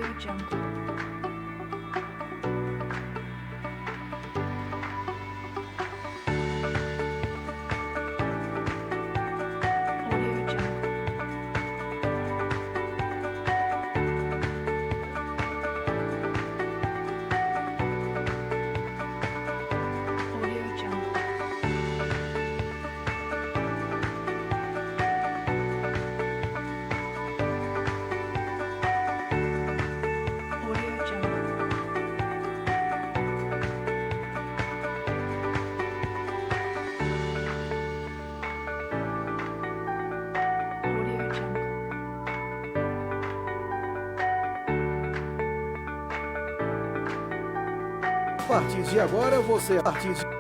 Jungle. Audio Jungle. Audio Jungle. Audio Jungle. Audio Jungle. A partir de agora você. Audio Jungle.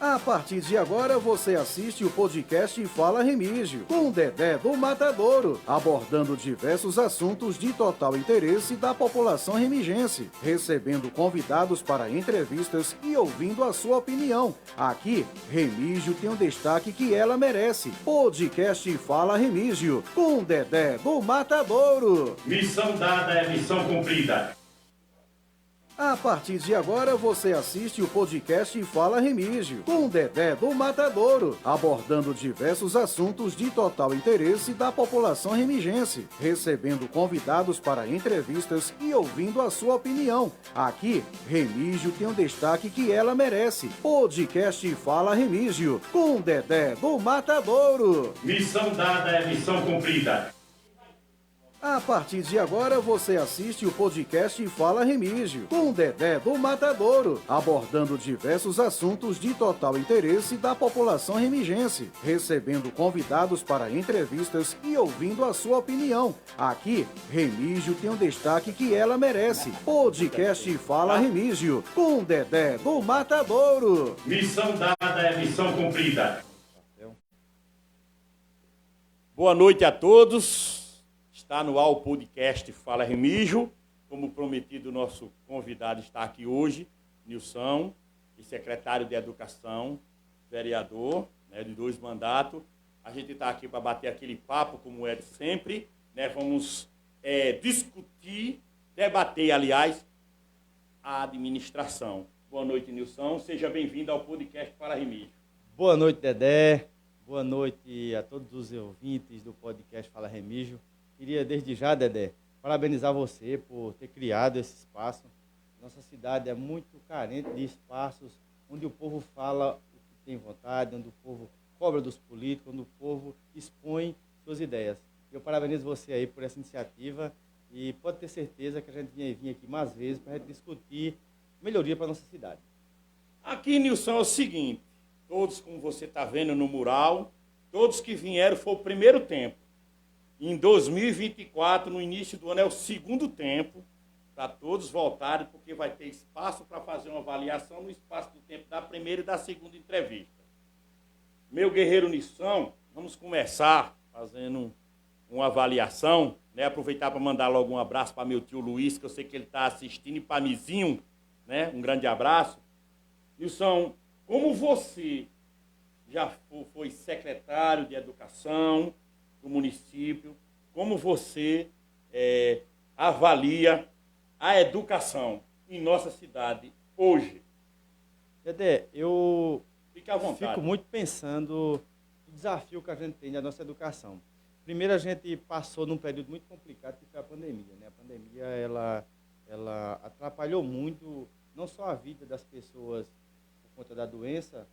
A partir de agora você assiste o podcast Fala Remígio, com Dedé do Matadouro, abordando diversos assuntos de total interesse da população remigense, recebendo convidados para entrevistas e ouvindo a sua opinião. Aqui, Remígio tem um destaque que ela merece. Podcast Fala Remígio, com Dedé do Matadouro. Missão dada é missão cumprida. A partir de agora você assiste o podcast Fala Remígio, com Dedé do Matadouro, abordando diversos assuntos de total interesse da população remigense, recebendo convidados para entrevistas e ouvindo a sua opinião. Aqui, Remígio tem um destaque que ela merece. Podcast Fala Remígio, com Dedé do Matadouro. Missão dada é missão cumprida. A partir de agora você assiste o podcast Fala Remígio, com Dedé do Matadouro, abordando diversos assuntos de total interesse da população remigense, recebendo convidados para entrevistas e ouvindo a sua opinião. Aqui, Remígio tem um destaque que ela merece. Podcast Fala Remígio, com Dedé do Matadouro. Missão dada é missão cumprida. Boa noite a todos. Está no ar o podcast Fala Remígio. Como prometido, o nosso convidado está aqui hoje, Nilson, secretário de Educação, vereador, de 2 mandatos. A gente está aqui para bater aquele papo, como é de sempre. Vamos discutir, debater, aliás, a administração. Boa noite, Nilson. Seja bem-vindo ao podcast Fala Remígio. Boa noite, Dedé. Boa noite a todos os ouvintes do podcast Fala Remígio. Queria, desde já, Dedé, parabenizar você por ter criado esse espaço. Nossa cidade é muito carente de espaços onde o povo fala o que tem vontade, onde o povo cobra dos políticos, onde o povo expõe suas ideias. Eu parabenizo você aí por essa iniciativa e pode ter certeza que a gente vai vir aqui mais vezes para a gente discutir melhoria para a nossa cidade. Aqui, Nilson, é o seguinte, todos, como você está vendo no mural, todos que vieram foi o primeiro tempo. Em 2024, no início do ano, é o segundo tempo, para todos voltarem, porque vai ter espaço para fazer uma avaliação no espaço do tempo da primeira e da segunda entrevista. Meu guerreiro Nilson, vamos começar fazendo uma avaliação, aproveitar para mandar logo um abraço para meu tio Luiz, que eu sei que ele está assistindo, e para Mizinho, um grande abraço. Nilson, como você já foi secretário de Educação do município, como você avalia a educação em nossa cidade hoje? Dedé, eu Fique à vontade. fico muito pensando no desafio que a gente tem na nossa educação. Primeiro, a gente passou num período muito complicado, que foi a pandemia. A pandemia, ela atrapalhou muito, não só a vida das pessoas por conta da doença,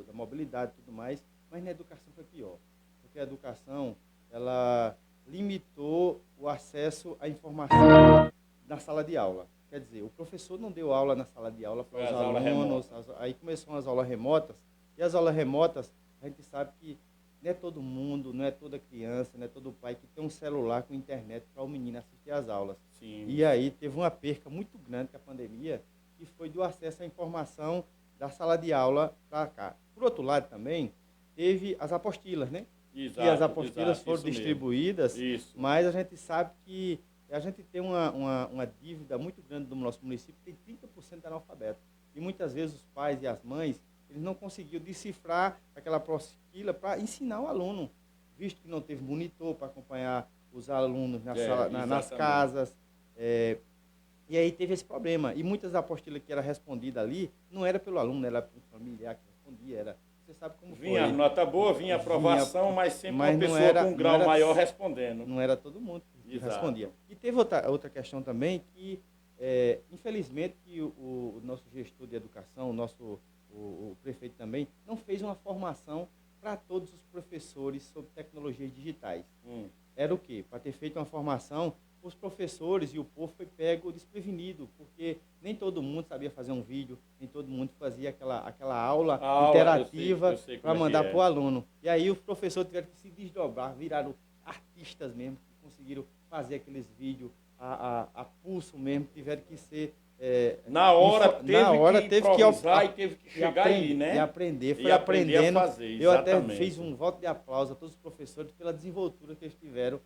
da mobilidade e tudo mais, mas na educação foi pior. Porque a educação, ela limitou o acesso à informação na sala de aula. Quer dizer, o professor não deu aula na sala de aula para os alunos, aí começaram as aulas remotas, e as aulas remotas, a gente sabe que não é todo mundo, não é toda criança, não é todo pai que tem um celular com internet para o menino assistir às aulas. Sim. E aí teve uma perca muito grande com a pandemia, que foi do acesso à informação da sala de aula para cá. Por outro lado também, teve as apostilas, Exato, e as apostilas foram isso mesmo. distribuídas, Isso. mas a gente sabe que a gente tem uma dívida muito grande do nosso município, tem 30% de analfabeto. E muitas vezes os pais e as mães, eles não conseguiam decifrar aquela apostila para ensinar o aluno. visto que não teve monitor para acompanhar os alunos nas Exatamente. casas. E aí teve esse problema. E muitas apostilas que era respondida ali, não era pelo aluno, era pelo familiar que respondia. Você sabe como Vinha foi. nota boa, vinha aprovação, mas sempre mas uma não pessoa era- com um não grau era- maior respondendo. Não era todo mundo que Exato. respondia. E teve outra questão também que, infelizmente, que o nosso gestor de educação, o prefeito também, não fez uma formação para todos os professores sobre tecnologias digitais. Era o quê? Para ter feito uma formação, os professores e o povo foi pego desprevenido, porque nem todo mundo sabia fazer um vídeo, nem todo mundo fazia aquela aula A aula, interativa eu sei para como é que mandar é. para o aluno. E aí os professores tiveram que se desdobrar, viraram artistas mesmo, que conseguiram fazer aqueles vídeos a pulso mesmo, tiveram que ser... Na hora teve que improvisar e teve que chegar aí, né? E aprender, foi E aprender a aprendendo. fazer, Eu até exatamente. fiz um voto de aplauso a todos os professores pela desenvoltura que eles tiveram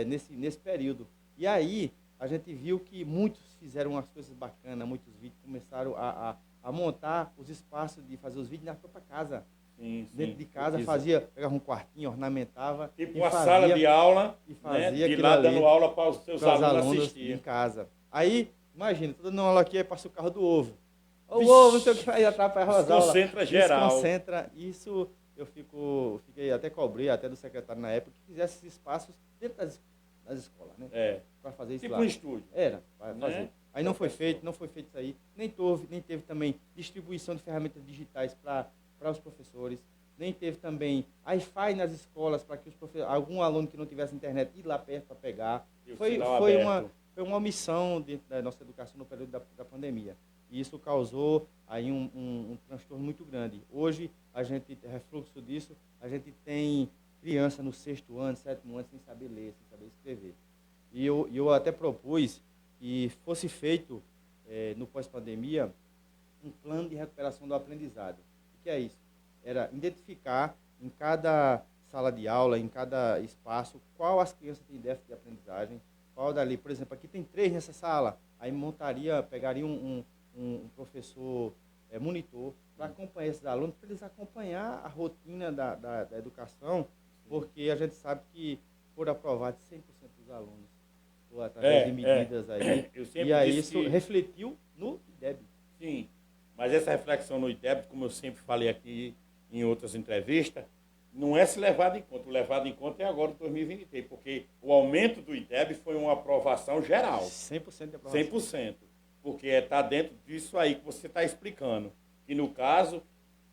nesse período. E aí a gente viu que muitos fizeram umas coisas bacanas, muitos vídeos começaram a montar os espaços de fazer os vídeos na própria casa. Sim, Dentro de casa, Exato. pegava um quartinho, ornamentava. Tipo e uma fazia- sala de aula, e né? fazia De aquilo lá ali dando aula para os seus para os alunos alunos em assistirem. casa. Aí, imagina, tô dando uma aula aqui, aí passa o carro do ovo. O Vixe, ovo, não sei o que, aí atrapalha as aulas. desconcentra geral. Desconcentra. Isso eu fiquei até cobrei, até do secretário na época, que fizesse esses espaços dentro das escolas, né? Para fazer isso Tipo lá. um estúdio. Era, para Né? fazer. Aí não foi feito isso aí. Nem teve também distribuição de ferramentas digitais para os professores. Nem teve também Wi-Fi nas escolas para que os professores, algum aluno que não tivesse internet ir lá perto para pegar. E o Foi sinal foi aberto. uma omissão dentro da nossa educação no período da pandemia. E isso causou aí um transtorno muito grande. Hoje, refluxo disso, a gente tem criança no 6º ano, 7º ano, sem saber ler, sem saber escrever. E eu até propus que fosse feito, no pós-pandemia, um plano de recuperação do aprendizado. O que é isso? Era identificar em cada sala de aula, em cada espaço, qual as crianças têm déficit de aprendizagem, qual dali, por exemplo, aqui tem 3 nessa sala, aí pegaria um professor monitor para acompanhar esses alunos, para eles acompanhar a rotina da educação, porque a gente sabe que foram aprovados 100% dos alunos, através de medidas aí, Eu sempre e aí disse isso que- refletiu no IDEB. Sim, mas essa reflexão no IDEB, como eu sempre falei aqui em outras entrevistas, não é se levado em conta. O levado em conta é agora, em 2023, porque o aumento do IDEB foi uma aprovação geral, 100% de aprovação. 100%, porque está dentro disso aí que você está explicando. Que no caso,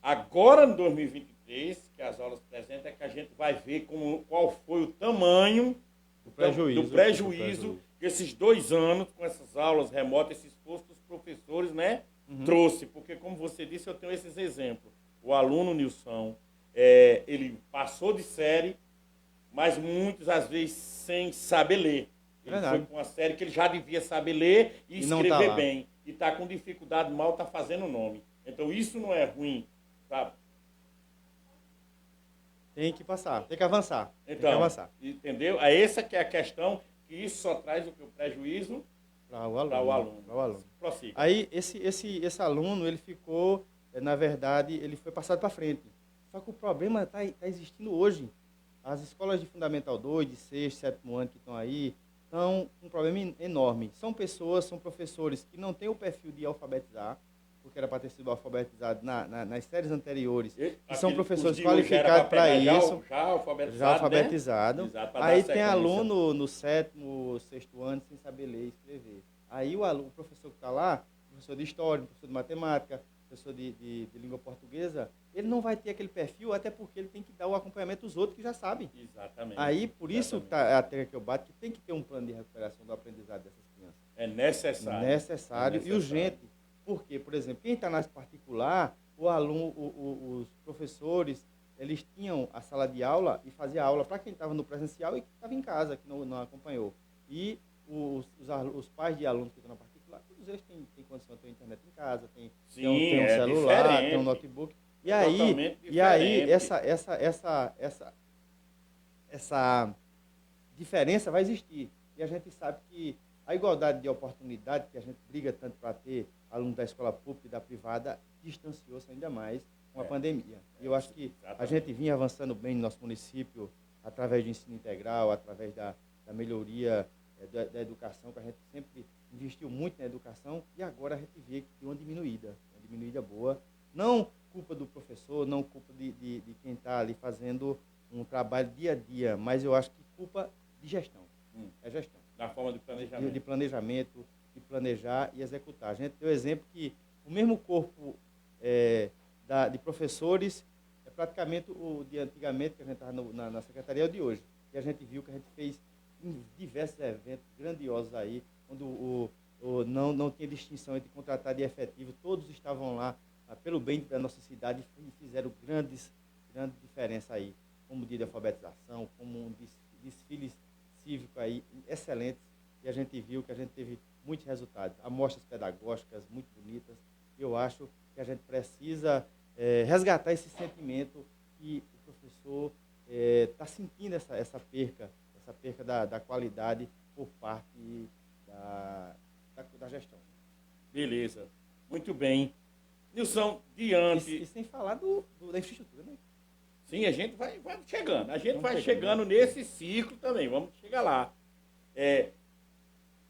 agora em 2023, que as aulas presentes, é que a gente vai ver qual foi o tamanho do prejuízo que esses 2 anos, com essas aulas remotas, esse esforço dos professores, né, trouxe. Porque, como você disse, eu tenho esses exemplos. O aluno Nilson, ele passou de série, mas muitas às vezes sem saber ler. Ele Verdade. foi com uma série que ele já devia saber ler e E não tá escrever lá. bem. E está com dificuldade, mal está fazendo o nome. Então isso não é ruim, sabe? Tem que passar, tem que avançar. Tem que Então, avançar. entendeu? É essa que é a questão, que isso só traz o prejuízo Para o aluno. para o aluno. Pra o aluno. Prossiga. Aí, esse aluno, ele ficou, na verdade, ele foi passado para frente. Só que o problema está existindo hoje. As escolas de Fundamental 2, de 6º, 7º ano que estão aí, estão com um problema enorme. São professores que não têm o perfil de alfabetizar, porque era para ter sido alfabetizado nas séries anteriores. E são professores qualificados para isso. Já alfabetizado. Já alfabetizado. Né? Exato, pra dar Aí tem sequência. aluno no 7º, 6º ano sem saber ler e escrever. Aí o professor que está lá, professor de história, professor de matemática, professor de língua portuguesa, ele não vai ter aquele perfil, até porque ele tem que dar o acompanhamento dos outros que já sabem. Exatamente. Aí, por isso, Exatamente. é a tecla que eu bato, que tem que ter um plano de recuperação do aprendizado dessas crianças. É necessário. Necessário É e urgente. Porque, por exemplo, quem está nas particular, os professores, eles tinham a sala de aula e fazia aula para quem estava no presencial e que estava em casa, que não acompanhou. E os pais de alunos que estão na particular, todos eles têm condição de ter internet em casa, tem um é celular, diferente. tem um notebook. E É totalmente aí diferente. essa diferença vai existir. E a gente sabe que a igualdade de oportunidade, que a gente briga tanto para ter aluno da escola pública e da privada, distanciou-se ainda mais com a pandemia. E eu acho que a Exatamente. gente vinha avançando bem no nosso município, através do ensino integral, através da melhoria da educação, que a gente sempre investiu muito na educação, e agora a gente vê que tem uma diminuída boa. Não culpa do professor, não culpa de quem está ali fazendo um trabalho dia a dia, mas eu acho que culpa de gestão. É gestão. Na forma de planejamento. De planejamento, de planejar e executar. A gente deu exemplo que o mesmo corpo de professores é praticamente o de antigamente, que a gente estava na secretaria, é o de hoje. E a gente viu que a gente fez diversos eventos grandiosos aí, quando não tinha distinção entre contratado e efetivo, todos estavam lá pelo bem da nossa cidade e fizeram grande diferença aí, como dia de alfabetização, como um desfiles cívicos aí excelentes, e a gente viu que a gente teve muitos resultados, amostras pedagógicas muito bonitas. Eu acho que a gente precisa resgatar esse sentimento que o professor está sentindo essa perca da qualidade por parte da gestão. Beleza, muito bem. Nilson, diante... E sem falar da infraestrutura, né? Sim, a gente vai chegando. A gente Vamos vai chegando. chegando nesse ciclo também. Vamos chegar lá.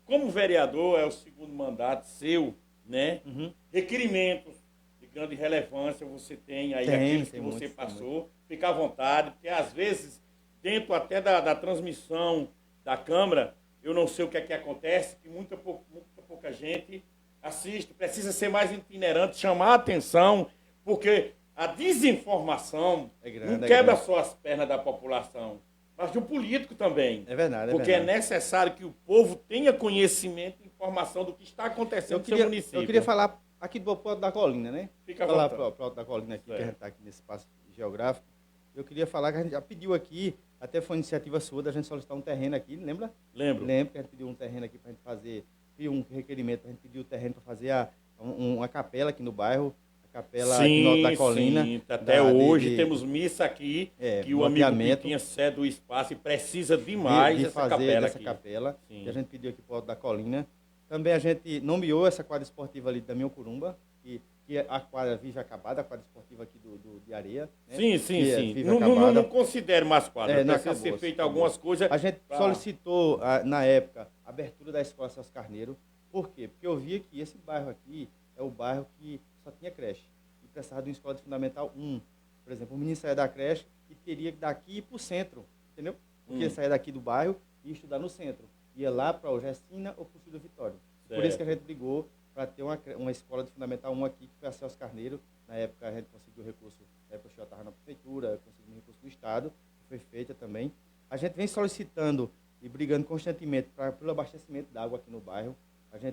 Como vereador, é o segundo mandato seu, né? Uhum. Requerimentos de grande relevância você tem aí, Tem aqueles que muitos, você tem passou. Fica à vontade, porque às vezes, dentro até da transmissão da Câmara, eu não sei o que é que acontece, que muita pouca gente assiste. Precisa ser mais itinerante, chamar a atenção, porque a desinformação não quebra só as pernas da população, mas do político também. É verdade, porque é necessário que o povo tenha conhecimento e informação do que está acontecendo no seu município. Eu queria falar aqui do Alto da Colina, né? Fica à falar vontade. para o Alto da Colina aqui, que a gente está aqui nesse espaço geográfico. Eu queria falar que a gente já pediu aqui, até foi iniciativa sua, da gente solicitar um terreno aqui, lembra? Lembro. Lembro que a gente pediu um terreno aqui para a gente fazer, pediu um requerimento, a gente pediu o terreno para fazer uma capela aqui no bairro, a capela aqui no Alto da Colina. Sim, até hoje temos missa aqui, que o amigo Pitinha cede o espaço e precisa demais de essa fazer capela essa aqui. capela, Sim. que a gente pediu aqui para o Alto da Colina. Também a gente nomeou essa quadra esportiva ali da Minha Curumba, que a quadra vive acabada, a quadra esportiva aqui de areia. Né? Sim. Vive Não acabada. considero mais quadra. Não, Precisa ser feita algumas coisas. A gente solicitou, na época, a abertura da Escola Celso Carneiro. Por quê? Porque eu via que esse bairro aqui é o bairro que só tinha creche. E precisava de uma escola de fundamental 1. Por exemplo, o menino saía da creche e teria que daqui ir para o centro. Entendeu? Porque ele saía daqui do bairro e ia estudar no centro. Ia lá para o Gestina ou para o Filho Vitório. Por isso que a gente brigou para ter uma escola de fundamental 1 aqui, que foi a Celso Carneiro. Na época a gente conseguiu recurso, na época eu estava na prefeitura, conseguimos recurso do Estado, que foi feita também. A gente vem solicitando e brigando constantemente pelo abastecimento de água aqui no bairro.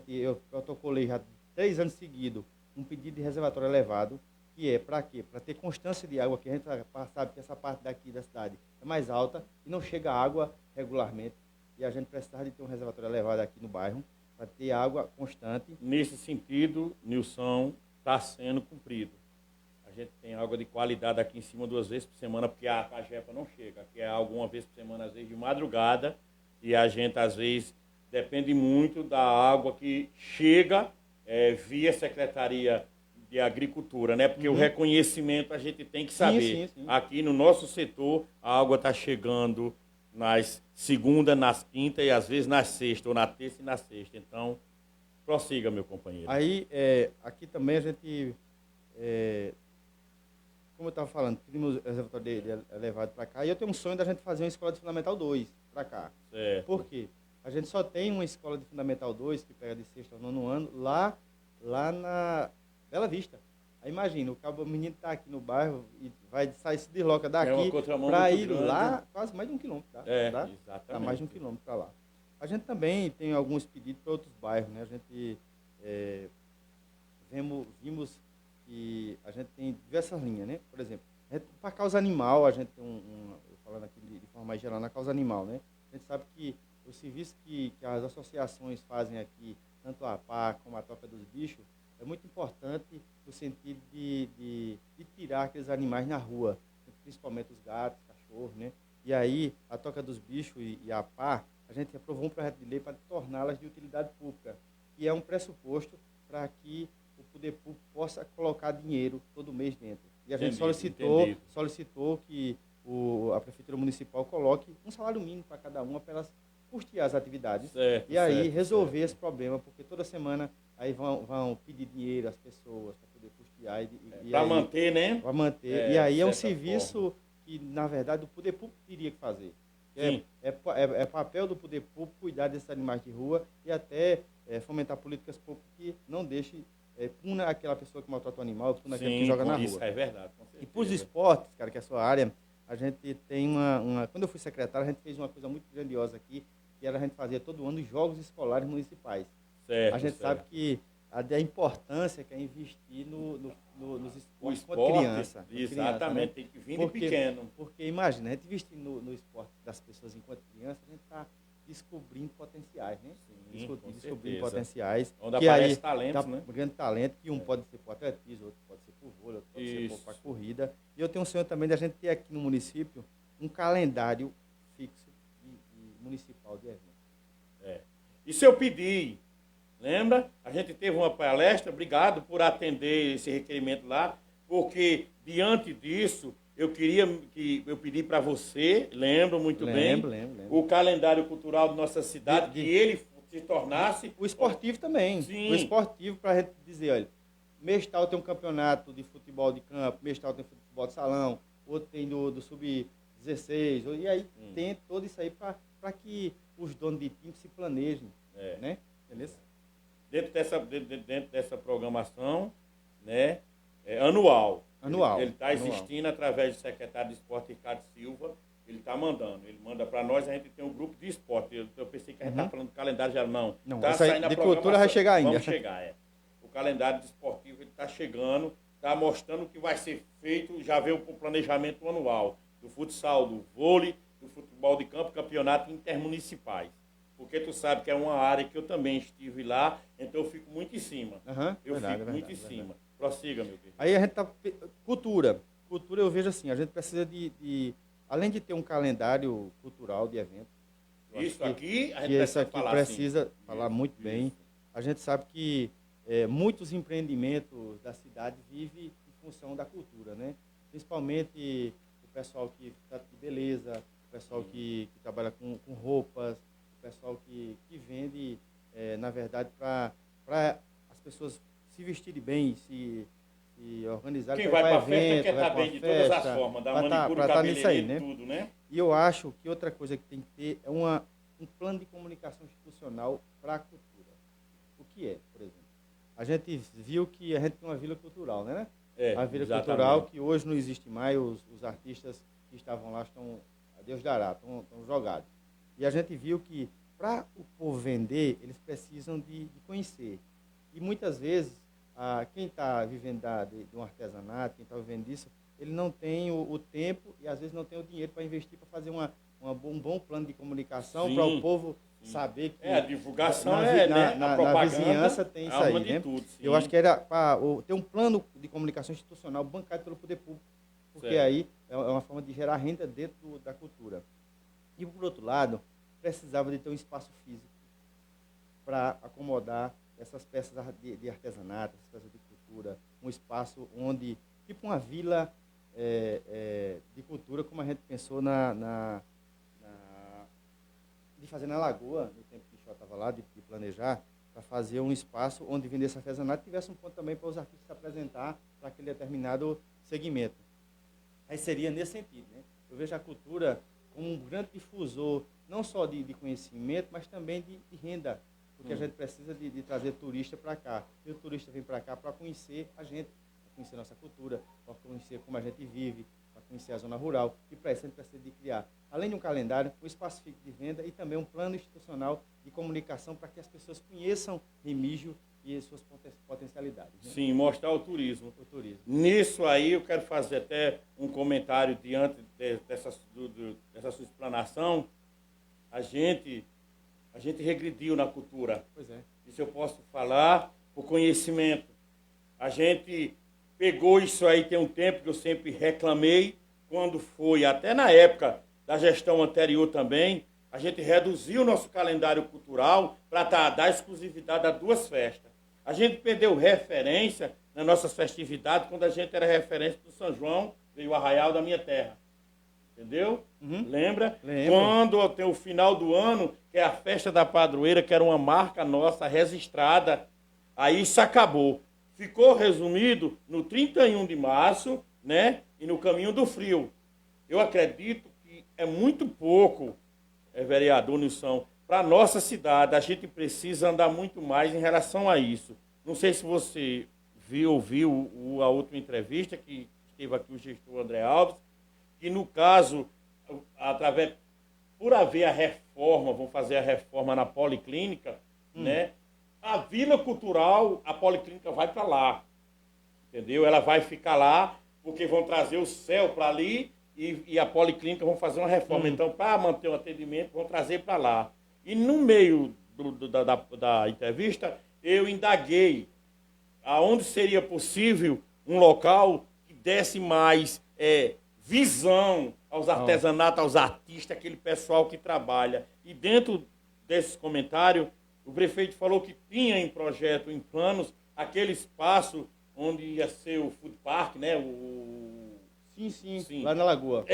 Eu protocolei já 3 anos seguidos um pedido de reservatório elevado, que é para quê? Para ter constância de água, que a gente sabe que essa parte daqui da cidade é mais alta e não chega água regularmente. E a gente precisava de ter um reservatório elevado aqui no bairro, para ter água constante. Nesse sentido, Nilson, está sendo cumprido. A gente tem água de qualidade aqui em cima 2 vezes por semana, porque a Cajepa não chega. Aqui é alguma vez por semana, às vezes de madrugada, e a gente, às vezes, depende muito da água que chega via Secretaria de Agricultura, né? Porque o reconhecimento a gente tem que saber. Sim. Aqui no nosso setor, a água está chegando nas segunda, nas quinta e às vezes nas sexta, ou na terça e na sexta. Então, prossiga, meu companheiro. Aí, aqui também a gente, como eu estava falando, pedimos o reservatório elevado para cá, e eu tenho um sonho da gente fazer uma escola de Fundamental 2 para cá. Certo. Por quê? A gente só tem uma escola de Fundamental 2, que pega de sexto ao 9º ano, lá na Bela Vista. Aí imagina, o menino está aqui no bairro e vai sair, se desloca daqui para ir grande. Lá, quase mais de 1 quilômetro. Tá? Exatamente. Tá mais de 1 quilômetro para lá. A gente também tem alguns pedidos para outros bairros, né? A gente vimos que a gente tem diversas linhas, né? Por exemplo, para a causa animal, a gente tem falando aqui de forma mais geral, na causa animal, né? A gente sabe que o serviço que as associações fazem aqui, tanto a APA como a Toca dos Bichos, é muito importante no sentido de tirar aqueles animais na rua, principalmente os gatos, cachorros, né? E aí, a Toca dos Bichos e a APA, a gente aprovou um projeto de lei para torná-las de utilidade pública, que é um pressuposto para que o poder público possa colocar dinheiro todo mês dentro. E a gente solicitou que a Prefeitura Municipal coloque um salário mínimo para cada uma, para elas custear as atividades. Certo, E aí certo, resolver certo. esse problema, porque toda semana aí vão pedir dinheiro às pessoas para poder custear. Para manter, né? Para manter. É, E aí é um de certa serviço que, na verdade, o poder público teria que fazer. Sim. É papel do poder público cuidar desses animais de rua e até fomentar políticas públicas que não deixe, puna aquela pessoa que maltrata o animal, puna aquele que joga na rua. Isso é verdade, com E certeza. para os esportes, cara, que é a sua área, a gente tem quando eu fui secretário, a gente fez uma coisa muito grandiosa aqui, que era a gente fazia todo ano os jogos escolares municipais. Certo, A gente certo. sabe que a importância que é investir nos O esportes com esporte, criança. com exatamente, criança, né? tem que vir de pequeno. Porque imagina, a gente investir no esporte das pessoas enquanto criança, a gente está descobrindo potenciais, né? Sim, com Descobrindo certeza. potenciais. Onde que aparece aí talentos, dá né? grande talento, que um pode ser para o atletismo, outro pode ser para o vôlei, outro pode ser Isso. para a corrida. E eu tenho um sonho também de a gente ter aqui no município um calendário fixo municipal de eventos. Isso eu pedi, lembra? A gente teve uma palestra, obrigado por atender esse requerimento lá, porque diante disso, eu pedi para você, lembro muito bem, Lembro. o calendário cultural de nossa cidade, De- que ele se tornasse... O esportivo também. Sim. O esportivo, para a gente dizer, olha, mês tal tem um campeonato de futebol de campo, mês tal tem futebol de salão, outro tem do sub-16, e aí tem todo isso aí para que os donos de time se planejem, né? Beleza? Dentro dessa programação, né, anual. Anual. Ele está Anual. existindo através do secretário de esporte, Ricardo Silva. Ele está mandando. Ele manda para nós, a gente tem um grupo de esporte. Eu pensei que a gente estava falando do calendário geral. Não. Não, essa aí de cultura vai chegar ainda. Vamos chegar, O calendário esportivo está chegando, está mostrando o que vai ser feito. Já veio o planejamento anual do futsal, do vôlei, do futebol de campo, campeonato intermunicipais. Porque tu sabe que é uma área que eu também estive lá, então eu fico muito em cima. Eu fico muito em cima. Prossiga, meu querido. Aí a gente tá... Cultura. Cultura eu vejo assim, a gente precisa além de ter um calendário cultural de eventos. Isso aqui, a gente que isso aqui falar precisa assim. falar muito bem. A gente sabe que muitos empreendimentos da cidade vivem em função da cultura, né? Principalmente o pessoal que trata de beleza, o pessoal que trabalha com roupas, o pessoal que vende, na verdade, para as pessoas se vestirem bem, se organizarem. Quem vai para a festa evento, quer vai estar pra bem de todas as festa, formas, da pra manicure, tá nisso aí, cabeleireiro, né? tudo, né? E eu acho que outra coisa que tem que ter é um plano de comunicação institucional para a cultura. O que é, por exemplo? A gente viu que a gente tem uma vila cultural, né? A vila exatamente. cultural que hoje não existe mais, os artistas que estavam lá estão, a Deus dará, estão jogados. E a gente viu que para o povo vender, eles precisam de conhecer. E muitas vezes, quem está vivendo de um artesanato, quem está vivendo disso, ele não tem o tempo e às vezes não tem o dinheiro para investir, para fazer um bom plano de comunicação para o povo saber que a divulgação na a propaganda, vizinhança tem isso aí, né? Tudo, Eu acho que era para ter um plano de comunicação institucional bancado pelo poder público, porque certo. aí é uma forma de gerar renda dentro da cultura. E, por outro lado, precisava de ter um espaço físico para acomodar essas peças de artesanato, essas peças de cultura, um espaço onde, tipo uma vila de cultura, como a gente pensou de fazer na Lagoa, no tempo que o Xó estava lá, de planejar, para fazer um espaço onde vendesse artesanato e tivesse um ponto também para os artistas se apresentar para aquele determinado segmento. Aí seria nesse sentido, né? Eu vejo a cultura como um grande difusor, não só de conhecimento, mas também de renda, porque a gente precisa de trazer turista para cá. E o turista vem para cá para conhecer a gente, para conhecer a nossa cultura, para conhecer como a gente vive, para conhecer a zona rural. E para isso a gente precisa de criar, além de um calendário, um espaço fixo de venda e também um plano institucional de comunicação para que as pessoas conheçam Remígio e as suas potencialidades. Né? Sim, mostrar o turismo. O turismo. Nisso aí eu quero fazer até um comentário diante dessa sua explanação. A gente regrediu na cultura. Pois é. Isso eu posso falar por conhecimento. A gente pegou isso aí tem um tempo que eu sempre reclamei, quando foi, até na época da gestão anterior também, a gente reduziu o nosso calendário cultural para dar exclusividade a 2 festas. A gente perdeu referência nas nossas festividades quando a gente era referência do São João, veio o Arraial da minha terra. Entendeu? Uhum. Lembra? Lembro. Quando tem o final do ano, que é a festa da padroeira, que era uma marca nossa registrada, aí isso acabou. Ficou resumido no 31 de março, né? E no Caminho do Frio. Eu acredito que é muito pouco, vereador Nilson, para a nossa cidade. A gente precisa andar muito mais em relação a isso. Não sei se você ouviu a última entrevista que esteve aqui o gestor André Alves, que no caso, por haver a reforma, vão fazer a reforma na Policlínica, né? A Vila Cultural, a Policlínica vai para lá, entendeu? Ela vai ficar lá, porque vão trazer o céu para ali e a Policlínica vão fazer uma reforma. Então, para manter o atendimento, vão trazer para lá. E no meio da entrevista, eu indaguei aonde seria possível um local que desse mais visão aos artesanatos, aos artistas, aquele pessoal que trabalha. E dentro desses comentários, o prefeito falou que tinha em projeto, em planos, aquele espaço onde ia ser o food park, né? Sim, lá na Lagoa.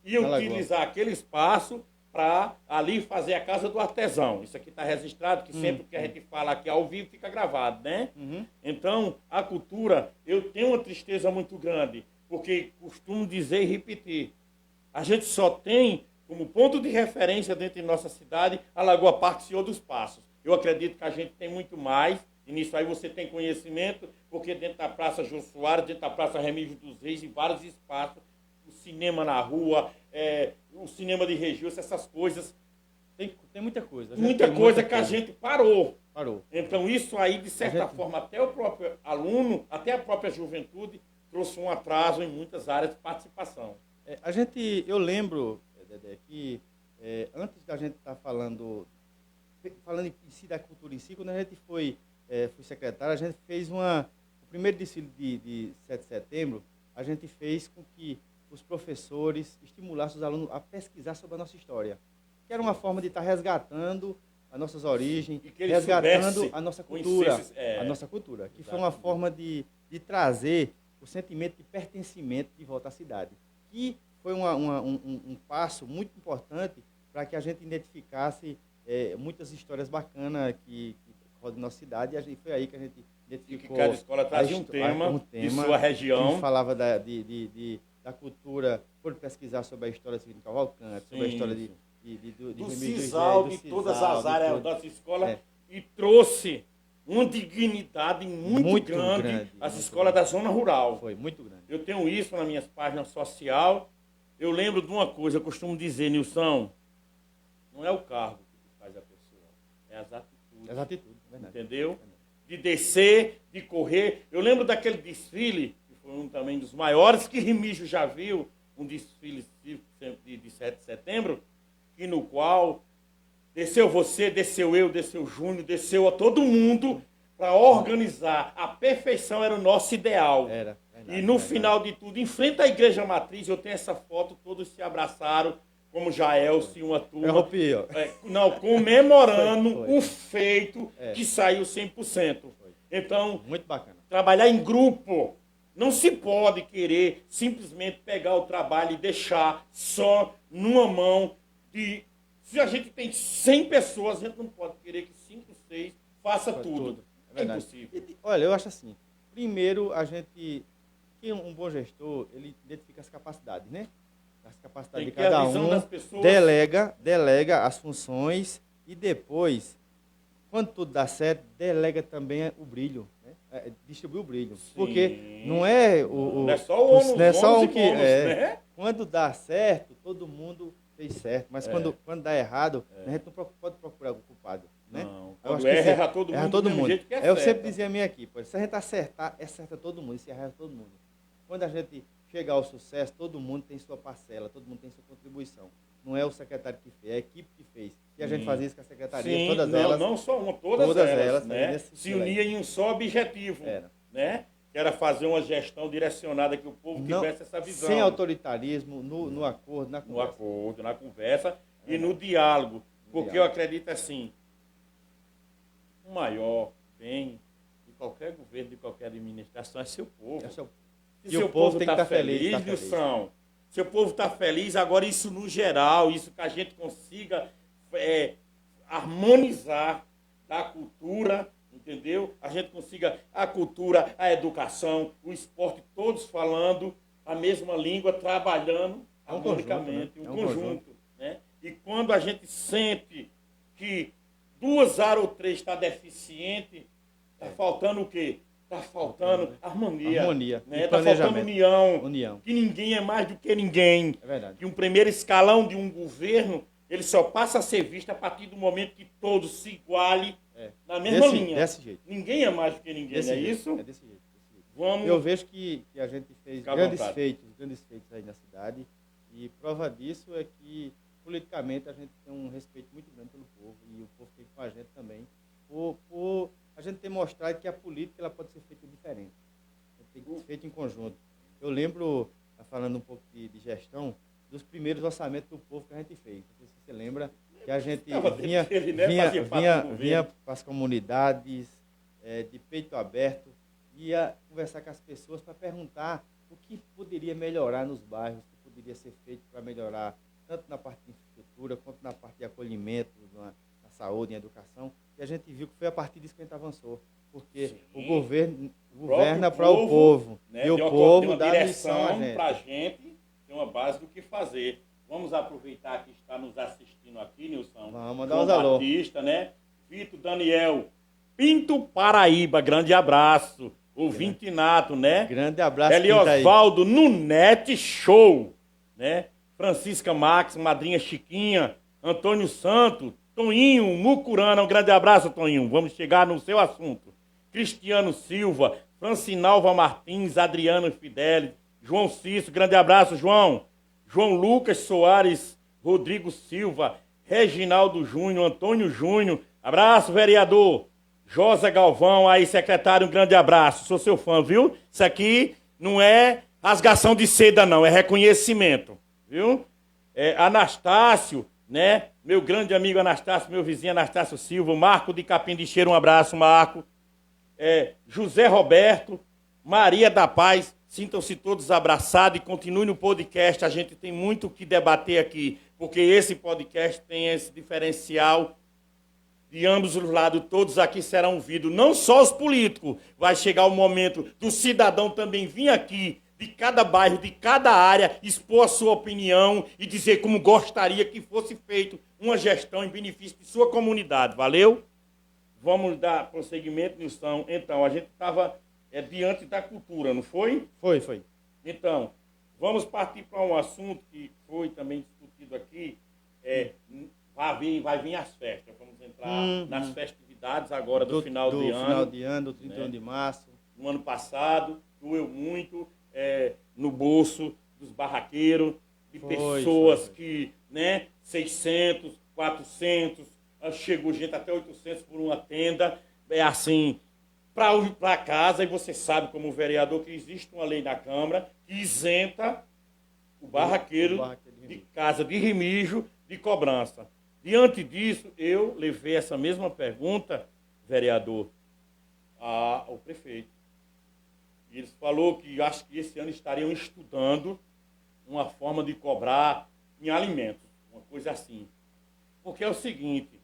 Ia Na utilizar aquele espaço para ali fazer a Casa do Artesão. Isso aqui está registrado, que sempre que a gente fala aqui ao vivo fica gravado, né? Uhum. Então, a cultura, eu tenho uma tristeza muito grande, porque costumo dizer e repetir, a gente só tem como ponto de referência dentro de nossa cidade a Lagoa Parque Senhor dos Passos. Eu acredito que a gente tem muito mais, e nisso aí você tem conhecimento, porque dentro da Praça Jô Soares, dentro da Praça Remígio dos Reis, em vários espaços, o cinema na rua, o cinema de Regilson, essas coisas. Tem muita coisa. Muita coisa que a gente parou. Parou. Então isso aí, de certa forma, até o próprio aluno, até a própria juventude, trouxe um atraso em muitas áreas de participação. Eu lembro, Dedé, que antes da gente estar falando em si da cultura em si, quando a gente fui secretário, a gente fez o primeiro desfile de 7 de setembro, a gente fez com que os professores estimulassem os alunos a pesquisar sobre a nossa história, que era uma forma de estar resgatando as nossas origens, resgatando a nossa cultura, que foi uma forma de trazer o sentimento de pertencimento de volta à cidade, que foi um passo muito importante para que a gente identificasse muitas histórias bacanas que rodam na nossa cidade, e foi aí que a gente identificou. E que cada escola trazia um tema de sua região. Que falava da cultura, por pesquisar sobre a história civil de Cavalcante, sobre a história do Cisal, de todas as áreas da nossa escola, e trouxe uma dignidade muito grande às escolas da zona rural. Foi muito grande. Eu tenho isso nas minhas páginas sociais. Eu lembro de uma coisa, eu costumo dizer, Nilson, não é o cargo que faz a pessoa, é as atitudes. As atitudes, verdade. Entendeu? Verdade. De descer, de correr. Eu lembro daquele desfile, que foi um também dos maiores, que Remígio já viu, um desfile de 7 de setembro, e no qual desceu você, desceu eu, desceu o Júnior, desceu a todo mundo para organizar. A perfeição era o nosso ideal. Era. Verdade, e no final de tudo, em frente à igreja matriz, eu tenho essa foto, todos se abraçaram, como Jaelson e uma turma. Eu rompei, ó. Comemorando Foi. o feito que saiu 100%. Então, muito bacana. Trabalhar em grupo. Não se pode querer simplesmente pegar o trabalho e deixar só numa mão de... Se a gente tem 100 pessoas, a gente não pode querer que 5, 6 faça tudo. É impossível. Olha, eu acho assim, primeiro que um bom gestor, ele identifica as capacidades, né? As capacidades de cada um, delega as funções e depois, quando tudo dá certo, delega também o brilho, né? Distribui o brilho. Sim. Porque não é não é só o ônus, não é só um que né? Quando dá certo, todo mundo fez certo, mas quando dá errado, a gente não pode procurar o culpado, né? Não, Eu acho quando que erra todo mundo do mesmo jeito que Eu acerta. sempre dizia a mim aqui, pô, se a gente acertar, acerta todo mundo, e se errar, todo mundo. Quando a gente chegar ao sucesso, todo mundo tem sua parcela, todo mundo tem sua contribuição. Não é o secretário que fez, é a equipe que fez. E a gente fazia isso com a secretaria, todas elas. Não só uma, todas elas né? Se unia em um só objetivo. Né? Que era fazer uma gestão direcionada, que o povo tivesse essa visão. Sem autoritarismo, no acordo, na conversa. No acordo, na conversa e no diálogo. Porque eu acredito assim, o maior bem de qualquer governo, de qualquer administração, é seu povo. É seu... Se seu povo está feliz, Nilson, seu povo está feliz, agora isso no geral, isso que a gente consiga harmonizar da cultura, entendeu? A gente consiga a cultura, a educação, o esporte, todos falando a mesma língua, trabalhando É um harmonicamente, conjunto, né? um É um conjunto, né? E quando a gente sente que 2 áreas ou 3 está deficiente, está faltando o quê? Está faltando harmonia. Harmonia. Né? E Está faltando planejamento. união. Que ninguém é mais do que ninguém. É verdade. Que um primeiro escalão de um governo, ele só passa a ser visto a partir do momento que todos se igualem na mesma linha. Desse jeito. Ninguém é mais do que ninguém, Desse não é jeito. isso? É desse jeito. Vamos... Eu vejo que a gente fez Fica à grandes vontade. feitos aí na cidade, e prova disso é que, politicamente, a gente tem um respeito muito grande pelo povo, e o povo tem com a gente também, por a gente ter mostrado que a política ela pode ser feita diferente, tem que ser feita em conjunto. Eu lembro, falando um pouco de gestão, dos primeiros orçamentos do povo que a gente fez. Não sei se você lembra, que a gente vinha para as comunidades, de peito aberto, ia conversar com as pessoas para perguntar o que poderia melhorar nos bairros, o que poderia ser feito para melhorar, tanto na parte de infraestrutura, quanto na parte de acolhimento, na saúde, na educação. E a gente viu que foi a partir disso que a gente avançou. Porque Sim. o governo governa para o povo, né? e o Deu povo uma dá direção lição a gente. para a gente, tem uma base do que fazer. Vamos aproveitar que está nos assistindo aqui, Nilson. Vamos mandar João uns alô. Batista, né? Vitor Daniel, Pinto Paraíba, grande abraço. Ouvinte nato, né? Grande abraço. Pinta aí. Eliosvaldo Nunete Show, né? Francisca Max, Madrinha Chiquinha, Antônio Santo, Toninho Mucurana, um grande abraço, Toninho. Vamos chegar no seu assunto. Cristiano Silva, Francinalva Martins, Adriano Fidelis, João Cício, grande abraço, João. João Lucas Soares, Rodrigo Silva, Reginaldo Júnior, Antônio Júnior, abraço, vereador. Josa Galvão, aí, secretário, um grande abraço. Sou seu fã, viu? Isso aqui não é rasgação de seda, não. É reconhecimento, viu? Anastácio, né? Meu grande amigo Anastácio, meu vizinho Anastácio Silva. Marco de Capim de Cheiro, um abraço, Marco. José Roberto, Maria da Paz. Sintam-se todos abraçados e continue no podcast. A gente tem muito o que debater aqui, porque esse podcast tem esse diferencial de ambos os lados, todos aqui serão ouvidos, não só os políticos. Vai chegar o momento do cidadão também vir aqui, de cada bairro, de cada área, expor a sua opinião e dizer como gostaria que fosse feito uma gestão em benefício de sua comunidade. Valeu? Vamos dar prosseguimento, Nilson. Então, a gente estava diante da cultura, não foi? Foi. Então, vamos partir para um assunto que foi também discutido aqui. Vai vir as festas. Vamos entrar nas festividades agora do final de ano. Do final de ano, do 31 de março. No ano passado, doeu muito no bolso dos barraqueiros, de pessoas que, né, 600, 400, chegou gente até 800 por uma tenda. É assim, para casa, e você sabe como vereador que existe uma lei na Câmara que isenta o barraqueiro de casa de remijo de cobrança. Diante disso, eu levei essa mesma pergunta, vereador, ao prefeito. E ele falou que acho que esse ano estariam estudando uma forma de cobrar em alimentos, uma coisa assim. Porque é o seguinte,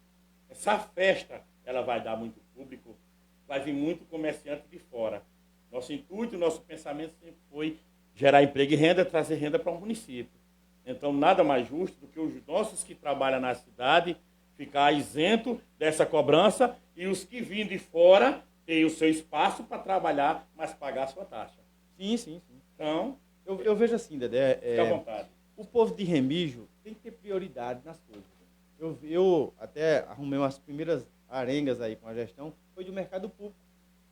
essa festa ela vai dar muito público, vai vir muito comerciante de fora. Nosso intuito, nosso pensamento sempre foi gerar emprego e renda, trazer renda para o município. Então, nada mais justo do que os nossos que trabalham na cidade ficar isento dessa cobrança e os que vêm de fora ter o seu espaço para trabalhar, mas pagar a sua taxa. Sim. Então, eu vejo assim, Dedé. fica à vontade. O povo de Remígio tem que ter prioridade nas coisas. Eu até arrumei umas primeiras arengas aí com a gestão, foi do mercado público,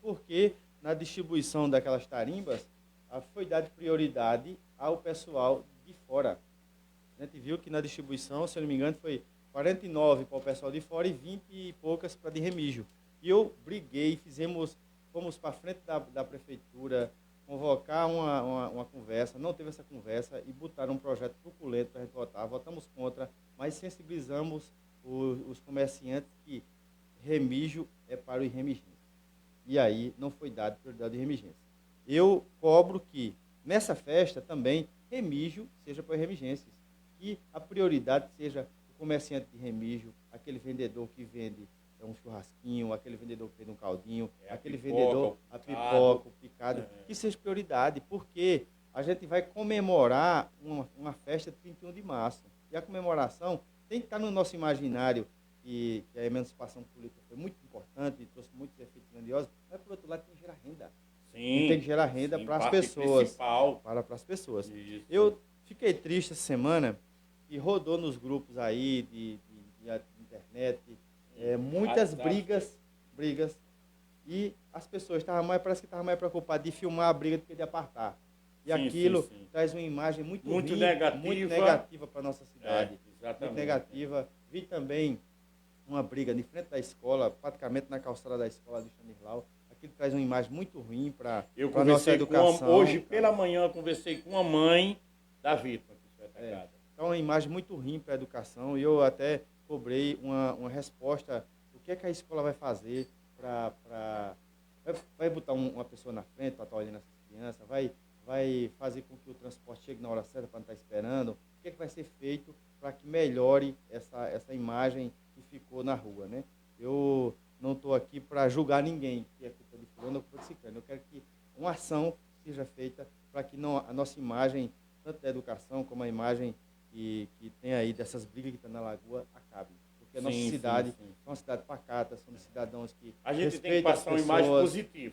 porque na distribuição daquelas tarimbas foi dado prioridade ao pessoal de fora. A gente viu que na distribuição, se eu não me engano, foi 49 para o pessoal de fora e 20 e poucas para de Remígio. E eu briguei, fomos para frente da prefeitura, convocar uma conversa, não teve essa conversa e botaram um projeto truculento para a gente votar. Votamos contra, mas sensibilizamos os comerciantes que Remígio é para os remigenses. E aí não foi dado prioridade de remigência. Eu cobro que nessa festa também remígio seja para remigências. Que a prioridade seja o comerciante de remígio, aquele vendedor que vende um churrasquinho, aquele vendedor que vende um caldinho, aquele vendedor, a pipoca, o picado, que seja prioridade, porque a gente vai comemorar uma festa de 31 de março. E a comemoração tem que estar no nosso imaginário, que a emancipação política foi muito importante e trouxe muitos efeitos grandiosos, mas, por outro lado, tem que gerar renda. Sim, Tem que gerar renda para as pessoas. Para as pessoas. Isso. Eu fiquei triste essa semana e rodou nos grupos aí de internet muitas brigas, e as pessoas parece que estavam mais preocupadas de filmar a briga do que de apartar. E Sim, aquilo sim. traz uma imagem muito ruim, negativa. muito negativa para a nossa cidade. Exatamente. Muito negativa. Vi também uma briga de frente da escola, praticamente na calçada da escola de Stanislau. Aquilo traz uma imagem muito ruim para a nossa educação. Hoje, pela manhã, eu conversei com a mãe da vítima que foi atacada. Então, é uma imagem muito ruim para a educação, e eu até cobrei uma resposta. O que é que a escola vai fazer vai botar uma pessoa na frente para estar olhando essas crianças? Vai fazer com que o transporte chegue na hora certa para não estar esperando? O que é que vai ser feito para que melhore essa imagem que ficou na rua, né? Eu não estou aqui para julgar ninguém, que é culpa de fulano ou culpa de ciclano. Eu quero que uma ação seja feita para que a nossa imagem, tanto da educação como a imagem que tem aí dessas brigas que estão na Lagoa, acabe. Porque a nossa cidade é uma cidade pacata, são cidadãos que a gente tem que passar uma imagem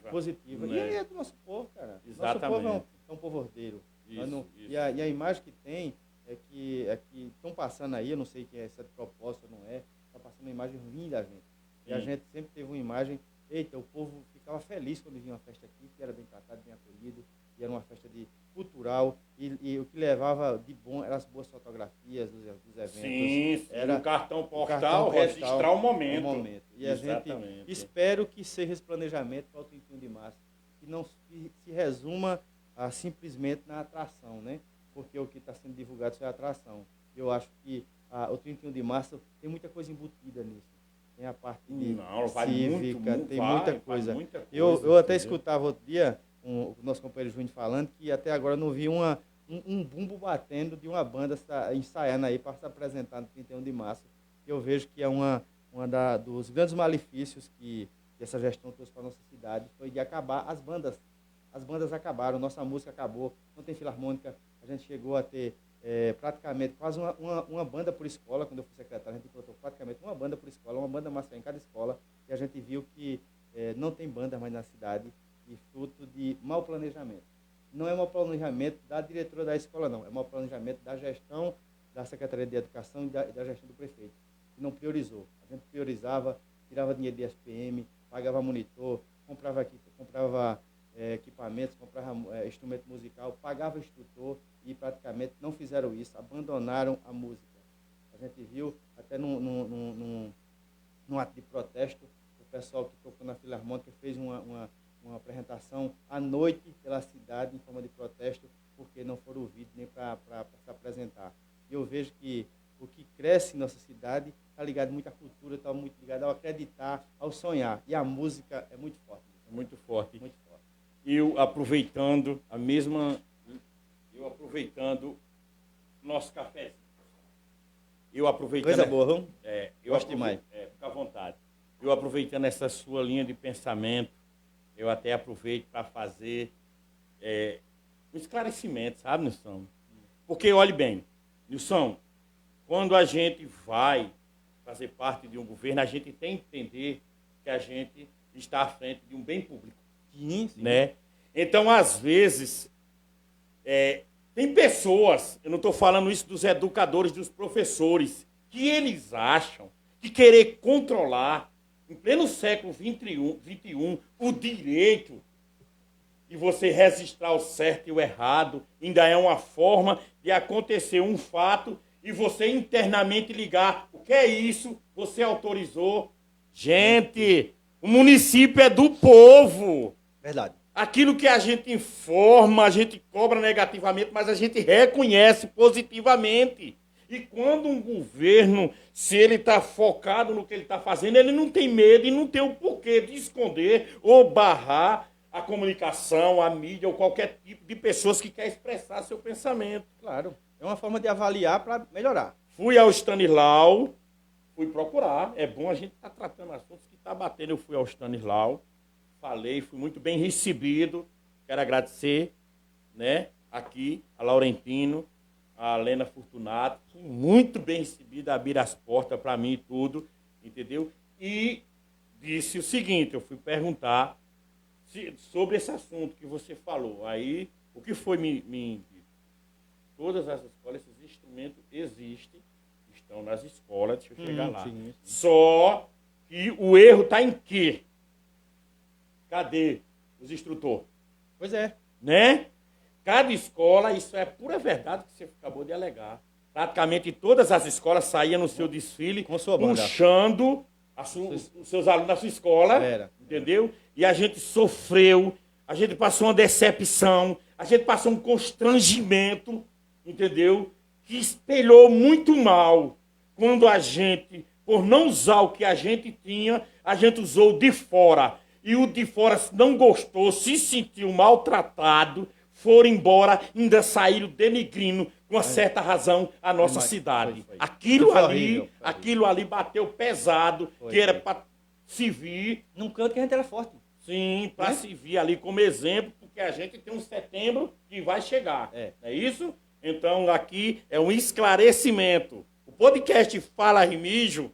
positiva. Né? E é do nosso povo, cara. Exatamente. Nosso povo é um povo ordeiro. Isso. E a imagem que tem é que estão passando aí, eu não sei quem é, se é de propósito ou não é, está passando uma imagem ruim da gente. E a gente sempre teve uma imagem, o povo ficava feliz quando vinha uma festa aqui, que era bem tratado, bem acolhido, e era uma festa cultural, e o que levava de bom eram as boas fotografias dos eventos. Sim, era o cartão postal registrar o momento. E a gente espero que seja esse planejamento para o 31 de março, que não se resuma simplesmente na atração, né? Porque o que está sendo divulgado é a atração. Eu acho que o 31 de março tem muita coisa embutida nisso. Tem a parte de cívica, tem muita coisa. Eu até escutava outro dia o nosso companheiro Júnior falando que até agora não vi um bumbo batendo de uma banda ensaiando aí para se apresentar no 31 de março. Eu vejo que é dos grandes malefícios que essa gestão trouxe para a nossa cidade, foi de acabar as bandas. As bandas acabaram, nossa música acabou, não tem filarmônica. A gente chegou a ter praticamente quase uma banda por escola. Quando eu fui secretário, a gente implantou praticamente uma banda por escola, uma banda marcial em cada escola, e a gente viu que não tem banda mais na cidade, e fruto de mau planejamento. Não é mau planejamento da diretora da escola, não, é mau planejamento da gestão da Secretaria de Educação e da gestão do prefeito, que não priorizou. A gente priorizava, tirava dinheiro de SPM, pagava monitor, comprava equipamentos, comprava instrumento musical, pagava instrutor, e praticamente não fizeram isso, abandonaram a música. A gente viu até num ato de protesto, o pessoal que tocou na Filarmônica fez uma apresentação à noite pela cidade em forma de protesto, porque não foram ouvidos nem para se apresentar. E eu vejo que o que cresce em nossa cidade está ligado muito à cultura, está muito ligado ao acreditar, ao sonhar. E a música é muito forte. Muito forte. Muito forte. Eu aproveitando nosso cafezinho. Coisa boa, vamos? Gosto demais. Fica à vontade. Eu aproveitando essa sua linha de pensamento, eu até aproveito para fazer um esclarecimento, sabe, Nilson? Porque, olhe bem, Nilson, quando a gente vai fazer parte de um governo, a gente tem que entender que a gente está à frente de um bem público. Sim. Né? Então, às vezes, tem pessoas, eu não estou falando isso dos educadores, dos professores, que eles acham que querer controlar, em pleno século XXI, o direito de você registrar o certo e o errado, ainda é uma forma de acontecer um fato e você internamente ligar, o que é isso? Você autorizou? Gente, o município é do povo. Verdade. Aquilo que a gente informa, a gente cobra negativamente, mas a gente reconhece positivamente. E quando um governo, se ele está focado no que ele está fazendo, ele não tem medo e não tem o porquê de esconder ou barrar a comunicação, a mídia ou qualquer tipo de pessoas que quer expressar seu pensamento. Claro. É uma forma de avaliar para melhorar. Fui ao Stanislau, fui procurar. É bom a gente estar tratando assuntos que está batendo. Eu fui ao Stanislau, falei, fui muito bem recebido. Quero agradecer, né, aqui a Laurentino, a Lena Fortunato, fui muito bem recebida, abriram as portas para mim e tudo, entendeu? E disse o seguinte, eu fui perguntar sobre esse assunto que você falou. Aí, o que foi me todas as escolas, esses instrumentos existem, estão nas escolas, deixa eu chegar lá. Sim. Só que o erro está em quê? Cadê os instrutores? Pois é. Né? Cada escola, isso é pura verdade que você acabou de alegar. Praticamente todas as escolas saíam no seu desfile Com sua banda. puxando os seus alunos da sua escola, entendeu? E a gente sofreu, a gente passou uma decepção, a gente passou um constrangimento, entendeu? Que espelhou muito mal quando a gente, por não usar o que a gente tinha, a gente usou o de fora. E o de fora não gostou, se sentiu maltratado, foram embora, ainda saíram denigrindo, com uma certa razão, a nossa cidade. Foi. Aquilo Foi ali, horrível, foi aquilo ali bateu pesado, que era para se vir, Num canto que a gente era forte. sim, para se vir ali como exemplo, porque a gente tem um setembro que vai chegar. Não é isso? Então, aqui é um esclarecimento. O podcast Fala Remígio,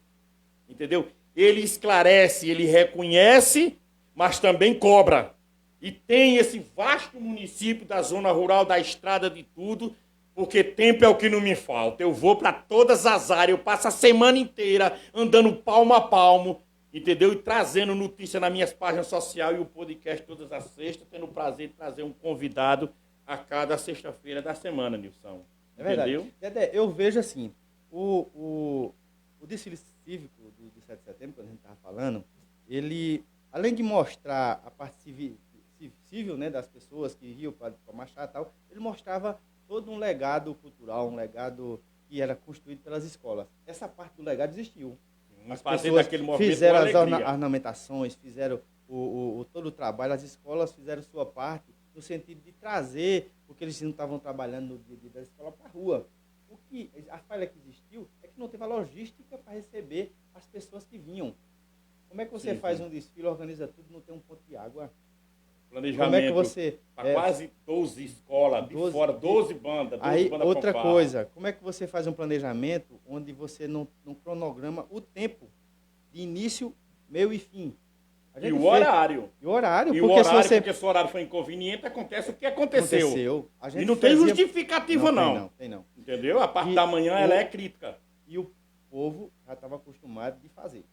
entendeu? Ele esclarece, ele reconhece, mas também cobra. E tem esse vasto município da zona rural, da estrada, de tudo, porque tempo é o que não me falta. Eu vou para todas as áreas, eu passo a semana inteira andando palmo a palmo, entendeu? E trazendo notícia nas minhas páginas sociais e o podcast todas as sextas, tendo o prazer de trazer um convidado a cada sexta-feira da semana, Nilson. É verdade. Entendeu? Dedé, eu vejo assim, o desfile cívico do 7 de setembro, quando a gente estava falando, ele, além de mostrar a parte civil, né, das pessoas que iam para marchar e tal, ele mostrava todo um legado cultural, um legado que era construído pelas escolas. Essa parte do legado existiu. As pessoas fizeram as ornamentações, fizeram todo o trabalho, as escolas fizeram sua parte, no sentido de trazer o que eles não estavam trabalhando no dia a dia da escola para a rua. A falha que existiu é que não teve a logística para receber as pessoas que vinham. Como é que você faz um desfile, organiza tudo, não tem um ponto de água? Planejamento Como é que você... para quase 12 escolas, de fora, 12 bandas. 12 Aí, bandas outra fanfarra. coisa, como é que você faz um planejamento onde você não cronograma o tempo de início, meio e fim? E o horário. E o horário. E porque o horário, se você... porque se o horário foi inconveniente, acontece o que aconteceu. A gente E não tem fazia- justificativa, não. Tem não. Entendeu? A parte E da manhã, o- ela é crítica. E o povo já estava acostumado de fazer.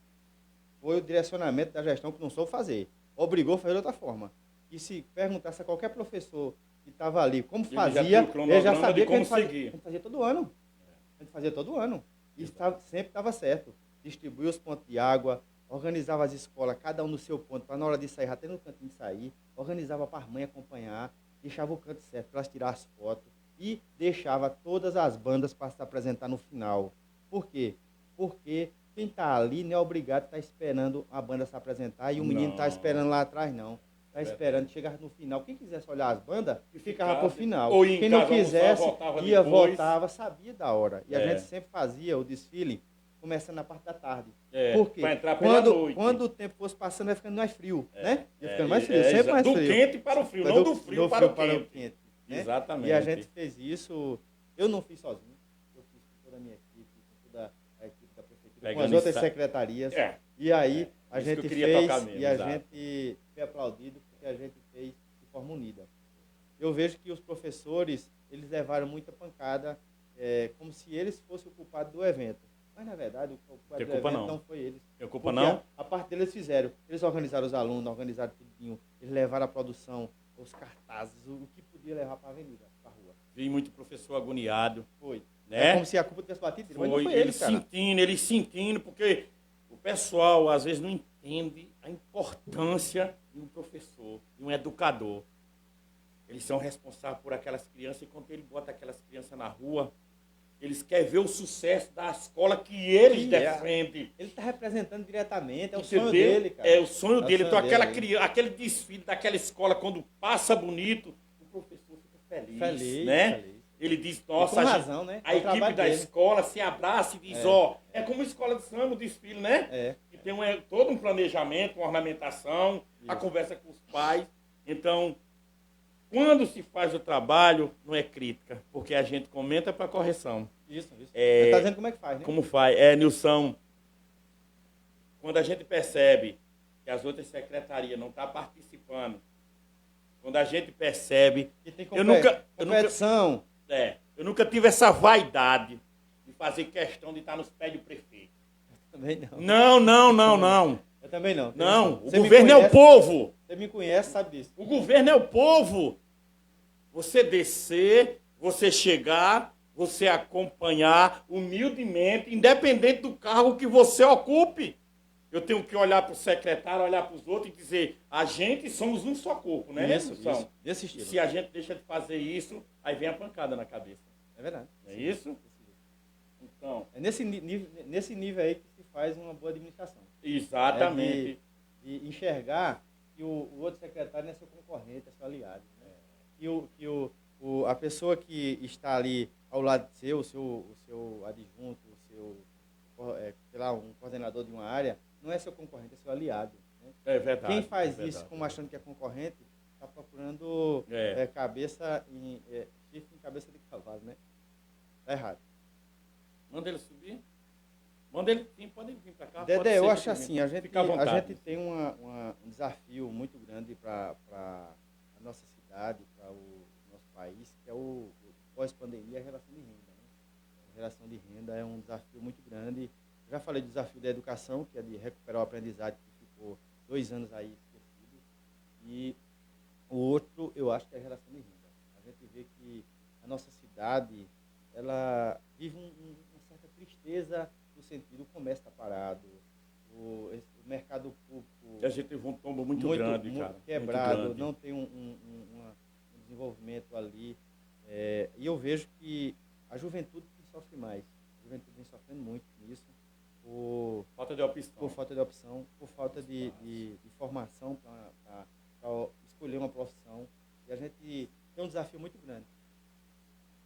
Foi o direcionamento da gestão que não soube fazer. Obrigou a fazer de outra forma. E se perguntasse a qualquer professor que estava ali como Ele já fazia, tinha o ele já cronograma sabia de que a como gente fazia, seguir. a gente fazia todo ano. A gente fazia todo ano. E sempre estava certo. Distribuía os pontos de água, organizava as escolas, cada um no seu ponto, para na hora de sair, já ter no cantinho de sair, organizava para as mães acompanhar, deixava o canto certo para elas tirar as fotos e deixava todas as bandas para se apresentar no final. Por quê? Porque quem está ali não é obrigado a estar esperando a banda se apresentar e o menino está Não. esperando lá atrás, não. Está esperando chegar no final. Quem quisesse olhar as bandas, ficava Ficava. para o final. Ou ia em Quem não casa almoçar, quisesse, voltava ia, depois. voltava, sabia da hora. E a É. gente sempre fazia o desfile começando na parte da tarde. É, Por quê? pra entrar pela noite. Quando o tempo fosse passando, vai ficando mais frio, né? Ia ficando mais frio, sempre exato. mais Do frio. quente para o frio, Mas não do frio para o quente. né? Exatamente. E a gente fez isso, eu não fiz sozinho, eu fiz com toda a minha equipe, com toda a equipe da prefeitura, com as Pegando outras isso- secretarias. É. E aí a Isso que eu gente queria fez tocar mesmo, e a exato. gente foi aplaudido porque a gente fez de forma unida. Eu vejo que os professores, eles levaram muita pancada, como se eles fossem o culpado do evento. Mas, na verdade, o culpado Tem do culpa evento não. não foi eles. Tem culpa Porque não? a parte deles fizeram. Eles organizaram os alunos, organizaram tudinho. Eles levaram a produção, os cartazes, o que podia levar para a avenida, para a rua. Vi muito professor agoniado. Foi. Né? É como se a culpa tivesse batido, mas não Foi foi ele eles, cara. eles sentindo, porque o pessoal às vezes não entende a importância de um professor, de um educador. Eles são responsáveis por aquelas crianças e quando ele bota aquelas crianças na rua, Eles querem ver o sucesso da escola que eles Sim, defendem. Ele está representando diretamente, é o Entendeu? sonho dele, cara. É o sonho É o dele. sonho Então, dele. aquele desfile daquela escola, quando passa bonito, o professor fica feliz, Feliz, né? feliz. Ele diz, com nossa, razão, né? a É o equipe trabalho da dele. escola se abraça e diz, ó, é como escola de samba, o desfile, né? É. Que tem todo um planejamento, uma ornamentação, a Isso. conversa com os pais. Então, quando se faz o trabalho, não é crítica, porque a gente comenta para correção. Isso. É, Ele está dizendo como é que faz, né? Como faz? Nilson, quando a gente percebe que as outras secretarias não estão participando, quando a gente percebe... Que tem Eu nunca- competição. Eu nunca tive essa vaidade de fazer questão de estar nos pés do prefeito. Também não. Não. Eu também não. Não, o Você me governo é o conhece- povo. Você me conhece, sabe disso. O governo é o povo. Você descer, você chegar, você acompanhar humildemente, independente do cargo que você ocupe. Eu tenho que olhar para o secretário, olhar para os outros e dizer, a gente somos um só corpo, né? Isso. Desse E estilo. se a gente deixa de fazer isso, aí vem a pancada na cabeça. É verdade. Não é isso? Então, É nesse nível aí que se faz uma boa administração. exatamente. De enxergar que o outro secretário não é seu concorrente, é seu aliado. Né? A pessoa que está ali ao lado seu, o seu adjunto, sei lá, um coordenador de uma área, não é seu concorrente, é seu aliado. Né? É verdade. Quem faz é verdade. isso como achando que é concorrente, está procurando chifre em cabeça de cavalo, né? Tá errado. Manda ele subir. Manda ele vir, pode vir para cá. pode Dedé, ser eu que acho venha. assim, a gente Fica à vontade. tem um desafio muito grande para a nossa cidade, para o nosso país, que é o pós-pandemia, a geração de renda. Né? A geração de renda é um desafio muito grande. Eu já falei do desafio da educação, que é de recuperar o aprendizagem que ficou 2 anos aí esquecido. E o outro, eu acho que é a geração de renda. A gente vê que a nossa cidade, ela vive uma certa tristeza no sentido, o comércio está parado, o mercado público A gente teve um tombo muito grande, cara. quebrado, Muito grande. não tem um desenvolvimento ali. E eu vejo que a juventude que sofre mais. A juventude vem sofrendo muito nisso, Falta de opção. por falta de opção, por falta de formação para escolher uma profissão. E a gente tem um desafio muito grande.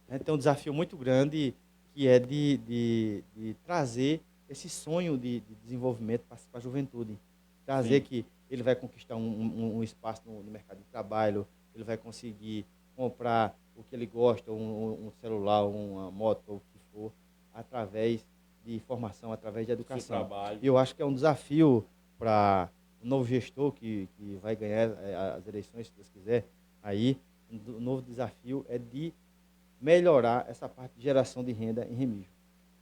A gente tem um desafio muito grande que é de trazer esse sonho de desenvolvimento para a juventude. Trazer Sim. que ele vai conquistar um espaço no mercado de trabalho, ele vai conseguir comprar o que ele gosta, um celular, uma moto, ou o que for, através de formação, através de educação. trabalho. E eu acho que é um desafio para o novo gestor que vai ganhar as eleições, se Deus quiser, aí, o novo desafio é de melhorar essa parte de geração de renda em Remígio.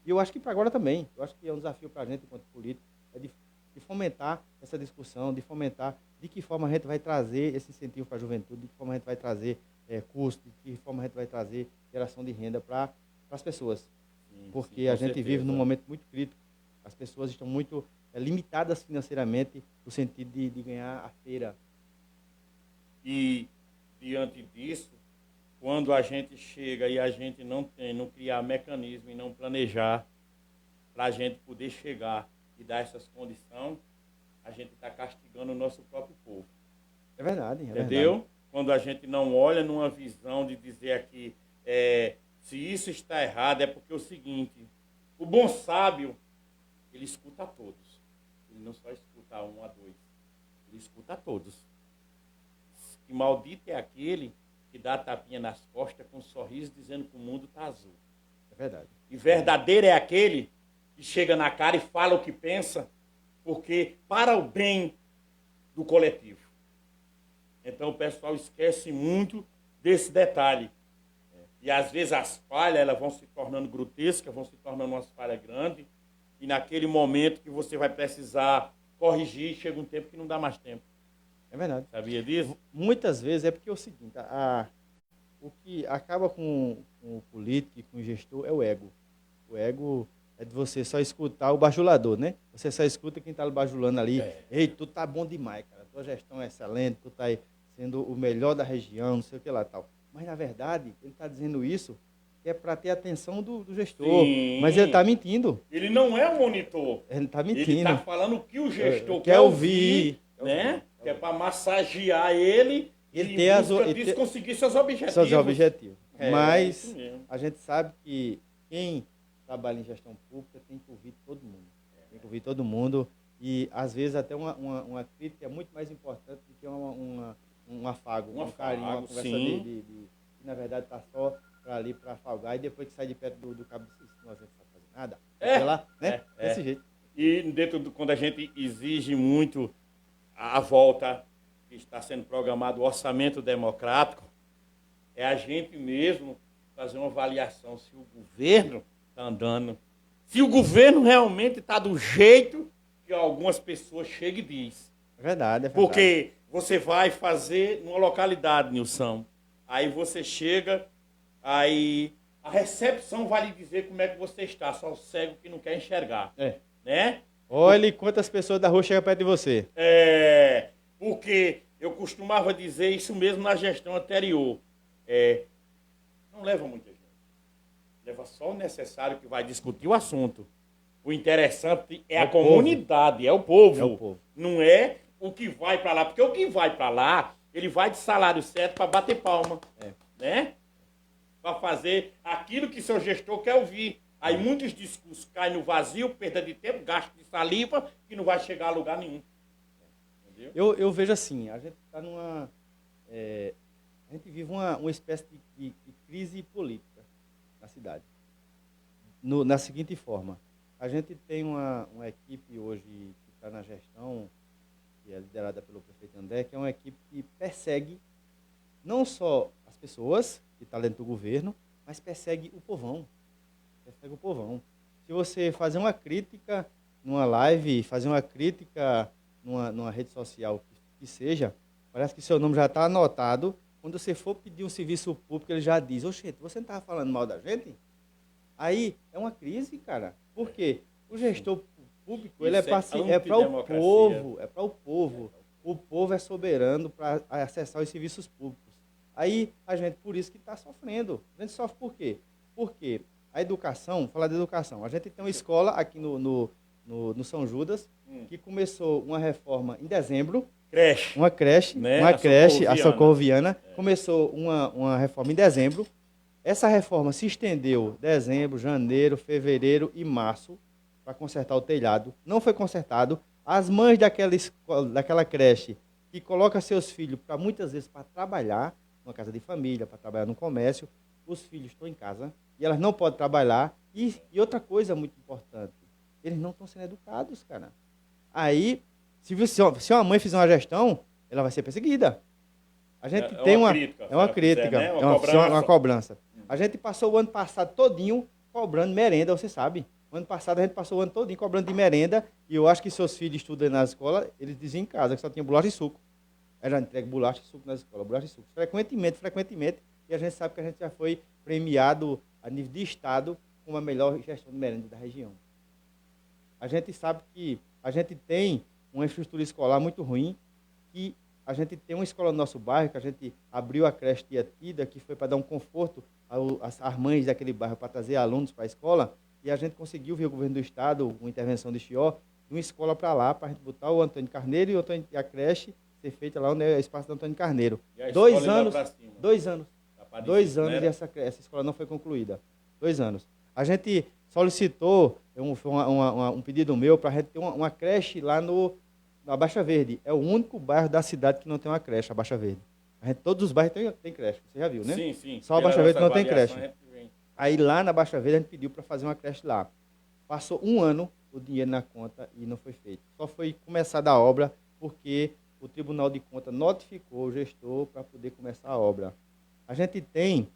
E eu acho que para agora também, eu acho que é um desafio para a gente, enquanto político, é de fomentar essa discussão, de fomentar de que forma a gente vai trazer esse incentivo para a juventude, de que forma a gente vai trazer curso, de que forma a gente vai trazer geração de renda para as pessoas. Sim, Porque sim, a com gente vive certeza. num momento muito crítico. As pessoas estão muito limitadas financeiramente no sentido de ganhar a feira. E, diante disso, quando a gente chega e a gente não criar mecanismo e não planejar para a gente poder chegar e dar essas condições, a gente está castigando o nosso próprio povo. É verdade, Entendeu? verdade. Quando a gente não olha numa visão de dizer aqui, se isso está errado, é porque é o seguinte, o bom sábio, ele escuta a todos. Ele não só escuta a um, a dois. Ele escuta a todos. E maldito é aquele que dá a tapinha nas costas com um sorriso dizendo que o mundo está azul. É verdade. E verdadeiro é aquele que chega na cara e fala o que pensa, porque para o bem do coletivo. Então o pessoal esquece muito desse detalhe. E às vezes as falhas elas vão se tornando grotescas, vão se tornando umas falhas grandes, e naquele momento que você vai precisar corrigir, chega um tempo que não dá mais tempo. É verdade. Sabia disso? Muitas vezes é porque é o seguinte, o que acaba com o político e com o gestor é o ego. O ego é de você só escutar o bajulador, né? Você só escuta quem está bajulando ali. Ei, tu tá bom demais, cara. Tua gestão é excelente, tu tá aí sendo o melhor da região, não sei o que lá tal. Mas, na verdade, ele está dizendo isso que é para ter a atenção do gestor. Sim. Mas ele está mentindo. Ele não é o monitor. Ele está Ele mentindo. está falando o que o gestor Quer ouvir. né? Que é para massagear ele Ele e ter em as busca ele disso ter- conseguir seus objetivos. Seus objetivos. É, Mas isso mesmo. a gente sabe que quem trabalha em gestão pública tem que ouvir todo mundo. Tem que ouvir todo mundo. E, às vezes, até uma crítica é muito mais importante do que um afago, Um um carinho, uma afago, conversa sim. que, na verdade, está só para ali, para afagar. E depois que sai de perto do cabo, diz, nós não sabe fazer nada. É, Sei lá, né? é. Desse jeito. E quando a gente exige muito a volta que está sendo programado o orçamento democrático, é a gente mesmo fazer uma avaliação se o governo está andando, se o governo realmente está do jeito que algumas pessoas chegam e diz. É verdade, é verdade. Porque você vai fazer numa localidade, Nilson, aí você chega, aí a recepção vai lhe dizer como é que você está, só o cego que não quer enxergar, É. né? Olhe quantas pessoas da rua chegam perto de você. Porque eu costumava dizer isso mesmo na gestão anterior. Não leva muita gente. Leva só o necessário que vai discutir o assunto. O interessante é É a o povo. comunidade, é o povo. É o povo. Não é o que vai para lá. Porque o que vai para lá, ele vai de salário certo para bater palma. Né? Para fazer aquilo que seu gestor quer ouvir. Aí muitos discursos caem no vazio, perda de tempo, gasto de saliva, que não vai chegar a lugar nenhum. Entendeu? Eu vejo assim, a gente está numa... a gente vive uma espécie de crise política na cidade. Na seguinte forma, a gente tem uma equipe hoje que está na gestão, que é liderada pelo prefeito André, que é uma equipe que persegue não só as pessoas que estão dentro do governo, mas persegue o povão. Persegue o povão. Se você fazer uma crítica numa live, fazer uma crítica numa rede social que seja, parece que seu nome já está anotado. Quando você for pedir um serviço público, ele já diz, oxe, você não estava falando mal da gente? Aí é uma crise, cara. Por quê? O gestor público, ele é para o povo, é para o povo. O povo é soberano para acessar os serviços públicos. Aí a gente, por isso que está sofrendo. A gente sofre por quê? Porque a educação, falar de educação, a gente tem uma escola aqui no São Judas, que começou uma reforma em dezembro. Creche. Uma creche, Né? a Socorroviana. Começou uma reforma em dezembro. Essa reforma se estendeu dezembro, janeiro, fevereiro e março para consertar o telhado. Não foi consertado. As mães daquela creche que colocam seus filhos muitas vezes para trabalhar numa casa de família, para trabalhar no comércio, os filhos estão em casa e elas não podem trabalhar. E outra coisa muito importante, eles não estão sendo educados, cara. Aí, se uma mãe fizer uma gestão, ela vai ser perseguida. A gente tem uma crítica. É uma crítica, né? uma cobrança. A gente passou o ano passado todinho cobrando merenda, você sabe. O ano passado a gente passou o ano todinho cobrando de merenda, e eu acho que seus filhos estudam na escola, eles diziam em casa que só tinha bolacha e suco. Era entregue bolacha e suco na escola, bolacha e suco. Frequentemente, e a gente sabe que a gente já foi premiado a nível de estado com a melhor gestão de merenda da região. A gente sabe que a gente tem uma infraestrutura escolar muito ruim, e a gente tem uma escola no nosso bairro, que a gente abriu a creche Tia Tida, que foi para dar um conforto às mães daquele bairro, para trazer alunos para a escola, e a gente conseguiu, via o governo do estado, uma intervenção do XIO, uma escola para lá, para a gente botar o Antônio Carneiro e a creche ser feita lá onde é o espaço do Antônio Carneiro. E a 2 escola anos, ainda pra cima. 2 anos. Tá 2 anos né? e essa escola não foi concluída. 2 anos. A gente solicitou, foi um pedido meu, para a gente ter uma creche lá na Baixa Verde. É o único bairro da cidade que não tem uma creche, a Baixa Verde. Todos os bairros têm creche, você já viu, né? Sim, sim. Só a Baixa Verde não tem creche. creche. Aí lá na Baixa Verde a gente pediu para fazer uma creche lá. Passou 1 ano o dinheiro na conta e não foi feito. Só foi começada a obra porque o Tribunal de Contas notificou o gestor para poder começar a obra. A gente tem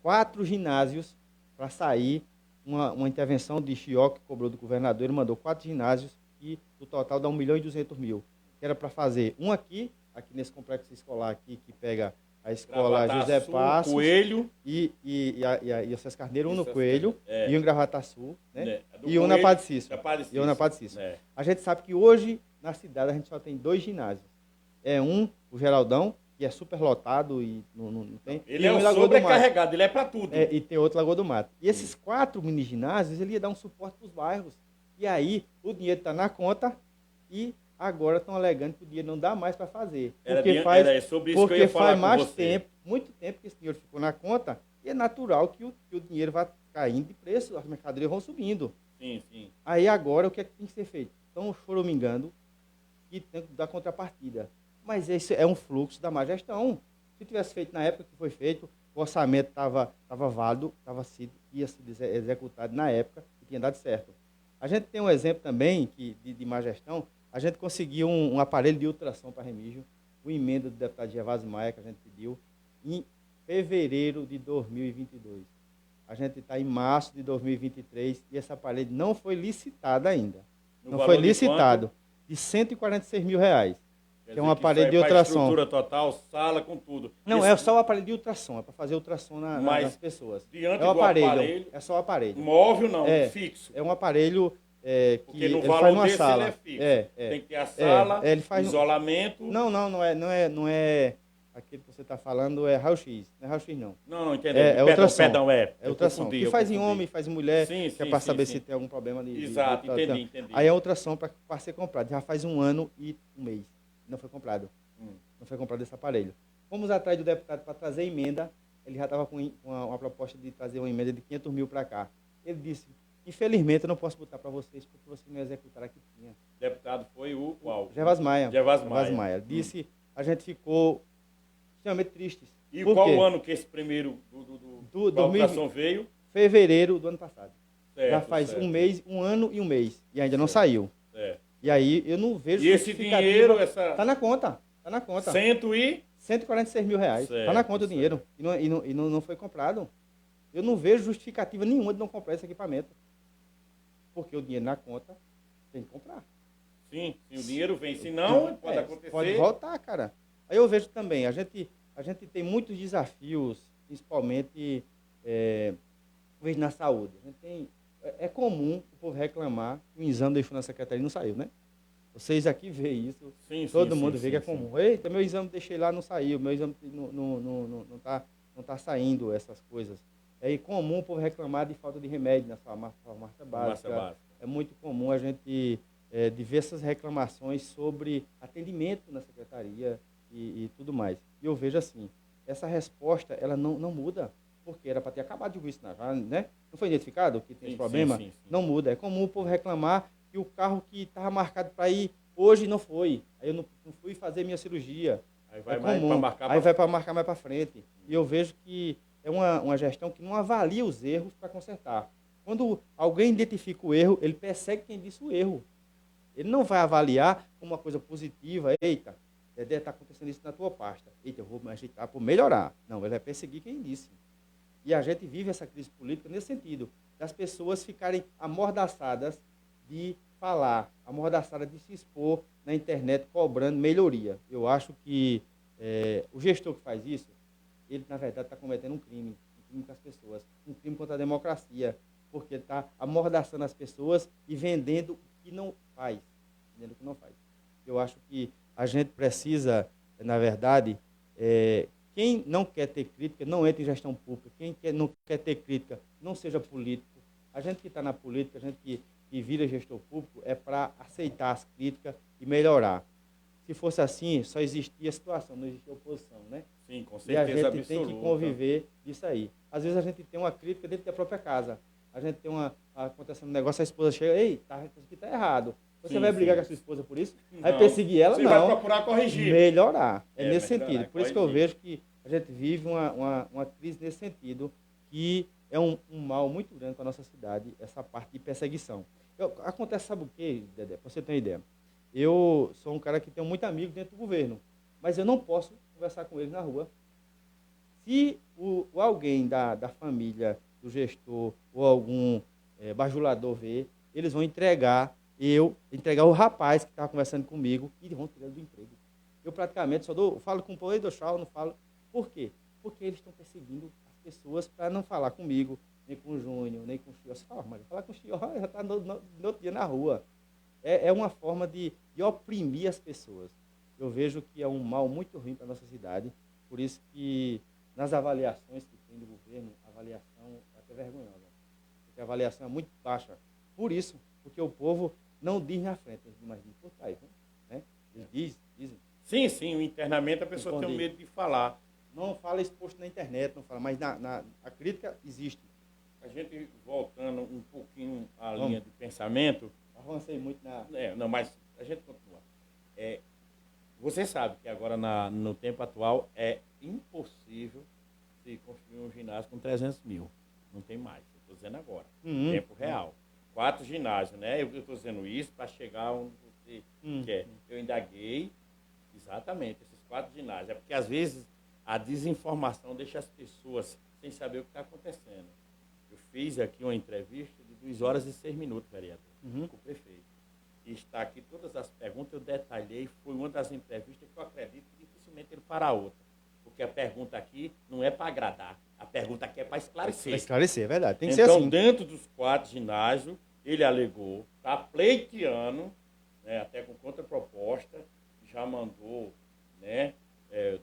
4 ginásios para sair, uma intervenção de XIO que cobrou do governador, ele mandou 4 ginásios e no total dá 1.200.000. Que era para fazer um aqui nesse complexo escolar aqui, que pega a escola José Passos, Coelho e o César Carneiro, um no Coelho, é. e um em Gravataçu, né? Do E um na Coelho, Padre Cícero. da Padre E um na Cícero. Padre Cícero. É. A gente sabe que hoje, na cidade, a gente só tem 2 ginásios. O Geraldão, que é super lotado e não tem. Ele e é um o em Lagoa do Mato. sobrecarregado, ele é para tudo. E tem outro Lagoa do Mato. E esses 4 mini ginásios, ele ia dar um suporte para os bairros. E aí, o dinheiro está na conta e agora estão alegando que o dinheiro não dá mais para fazer. Era sobre isso que eu ia falar com mais você. tempo, muito tempo que esse dinheiro ficou na conta, e é natural que o dinheiro vá caindo de preço, as mercadorias vão subindo. Sim, sim. Aí agora, o que é que tem que ser feito? Estão choramingando e tem que dar contrapartida. Mas esse é um fluxo da má gestão. Se tivesse feito na época que foi feito, o orçamento estava válido, ia ser executado na época e tinha dado certo. A gente tem um exemplo também de má gestão. A gente conseguiu um aparelho de ultrassom para Remígio, uma emenda do deputado Gervásio Maia, que a gente pediu, em fevereiro de 2022. A gente está em março de 2023 e esse aparelho não foi licitado ainda. Não foi licitado. De R$146 mil. Que é um aparelho de ultrassom. Estrutura total, sala com tudo. Não, é só o aparelho de ultrassom, é para fazer ultrassom nas pessoas. Diante é o do aparelho, é só o aparelho. Móvel não, fixo. É um aparelho porque que no ele valor faz numa desse sala. ele é fixo. Tem que ter a sala, ele faz isolamento. Não é aquele que você está falando, é raio-x. Não é raio-x, não. Não, entendeu. É ultrassom. Perdão, É ultrassom. Que faz em homem, faz em mulher, sim, que é para saber se tem algum problema de... Exato, entendi. Aí é ultrassom para ser comprado. Já faz 1 ano e 1 mês. Não foi comprado. Não foi comprado esse aparelho. Fomos atrás do deputado para trazer emenda. Ele já estava com uma proposta de trazer uma emenda de 500 mil para cá. Ele disse, infelizmente, eu não posso botar para vocês porque vocês não executaram a que tinha. O deputado foi o qual? Gervásio Maia. Gervásio Maia. Disse, a gente ficou extremamente tristes. E qual o ano que esse primeiro da operação veio? Fevereiro do ano passado. Certo, já faz 1 ano e 1 mês. E ainda não saiu. Certo. E aí eu não vejo... E esse dinheiro... Está na conta. Está na conta. 146 mil reais. Está na conta o dinheiro. E não foi comprado. Eu não vejo justificativa nenhuma de não comprar esse equipamento. Porque o dinheiro na conta tem que comprar. Sim, o dinheiro vem. Se não, pode acontecer. Pode voltar, cara. Aí eu vejo também, a gente tem muitos desafios, principalmente vejo na saúde. A gente tem, é comum o povo reclamar que o exame deixou na secretaria e não saiu, né? Vocês aqui veem isso, todo mundo vê que é comum. Eita, meu exame deixei lá, não saiu, meu exame não tá saindo, essas coisas. É comum o povo reclamar de falta de remédio na farmácia básica. É muito comum a gente diversas reclamações sobre atendimento na secretaria e tudo mais. E eu vejo assim, essa resposta ela não muda, porque era para ter acabado de isso, né? Não foi identificado que tem esse problema? Sim. Não muda. É comum o povo reclamar que o carro que estava marcado para ir hoje não foi. Aí eu não fui fazer minha cirurgia. Aí vai para marcar mais para frente. E eu vejo que é uma gestão que não avalia os erros para consertar. Quando alguém identifica o erro, ele persegue quem disse o erro. Ele não vai avaliar como uma coisa positiva. Eita, Dedé, está acontecendo isso na tua pasta. Eita, eu vou me ajeitar para melhorar. Não, ele vai perseguir quem disse. E a gente vive essa crise política nesse sentido, das pessoas ficarem amordaçadas de falar, amordaçadas de se expor na internet cobrando melhoria. Eu acho que o gestor que faz isso, ele, na verdade, está cometendo um crime com as pessoas, um crime contra a democracia, porque está amordaçando as pessoas e vendendo o que não faz. Eu acho que a gente precisa, na verdade, quem não quer ter crítica, não entra em gestão pública. Não quer ter crítica, não seja político. A gente que está na política, a gente que vira gestor público, é para aceitar as críticas e melhorar. Se fosse assim, só existia situação, não existia oposição, né? Sim, com certeza absoluta. E a gente tem que conviver disso aí. Às vezes a gente tem uma crítica dentro da própria casa. A gente tem acontecendo um negócio, a esposa chega, ei, isso aqui está errado. Você vai brigar com a sua esposa por isso? Vai perseguir ela? Você não. Vai procurar corrigir. Melhorar. Nesse sentido. Por isso que eu vejo que a gente vive uma crise nesse sentido, que é um mal muito grande para a nossa cidade, essa parte de perseguição. Acontece, sabe o quê, Dedé? Para você ter uma ideia. Eu sou um cara que tem muito amigo dentro do governo, mas eu não posso conversar com eles na rua. Se alguém da família, do gestor ou algum bajulador ver, eles vão entregar o rapaz que estava conversando comigo e vão tirar do emprego. Eu praticamente falo com o povo e dou tchau, não falo. Por quê? Porque eles estão perseguindo as pessoas para não falar comigo, nem com o Júnior, nem com o Chior. Você fala, mas falar com o Chior já está no outro dia na rua. É uma forma de oprimir as pessoas. eu vejo que é um mal muito ruim para a nossa cidade. Por isso que nas avaliações que tem do governo, a avaliação é até vergonhosa. Porque a avaliação é muito baixa. Por isso, porque o povo não diz na frente, mas diz por trás. Né? Eles dizem. Sim, internamente a pessoa tem medo de falar. Não fala exposto na internet, não fala, mas a crítica existe. A gente voltando um pouquinho à linha de pensamento. Avancei muito na... Não, mas a gente continua. Você sabe que agora no tempo atual é impossível se construir um ginásio com 300 mil. Não tem mais. Eu estou dizendo agora. Tempo real. 4 ginásios, né? Eu estou dizendo isso para chegar onde você quer. Eu indaguei exatamente esses 4 ginásios. É porque às vezes a desinformação deixa as pessoas sem saber o que está acontecendo. Eu fiz aqui uma entrevista de 2 horas e 6 minutos, vereador, com o prefeito. E está aqui todas as perguntas, eu detalhei, foi uma das entrevistas que eu acredito que dificilmente ele fará outra. Porque a pergunta aqui não é para agradar, a pergunta aqui é para esclarecer. Para esclarecer, é verdade, tem que ser então, assim. dentro dos 4 ginásios, ele alegou, está pleiteando, né, até com contraproposta, já mandou, né,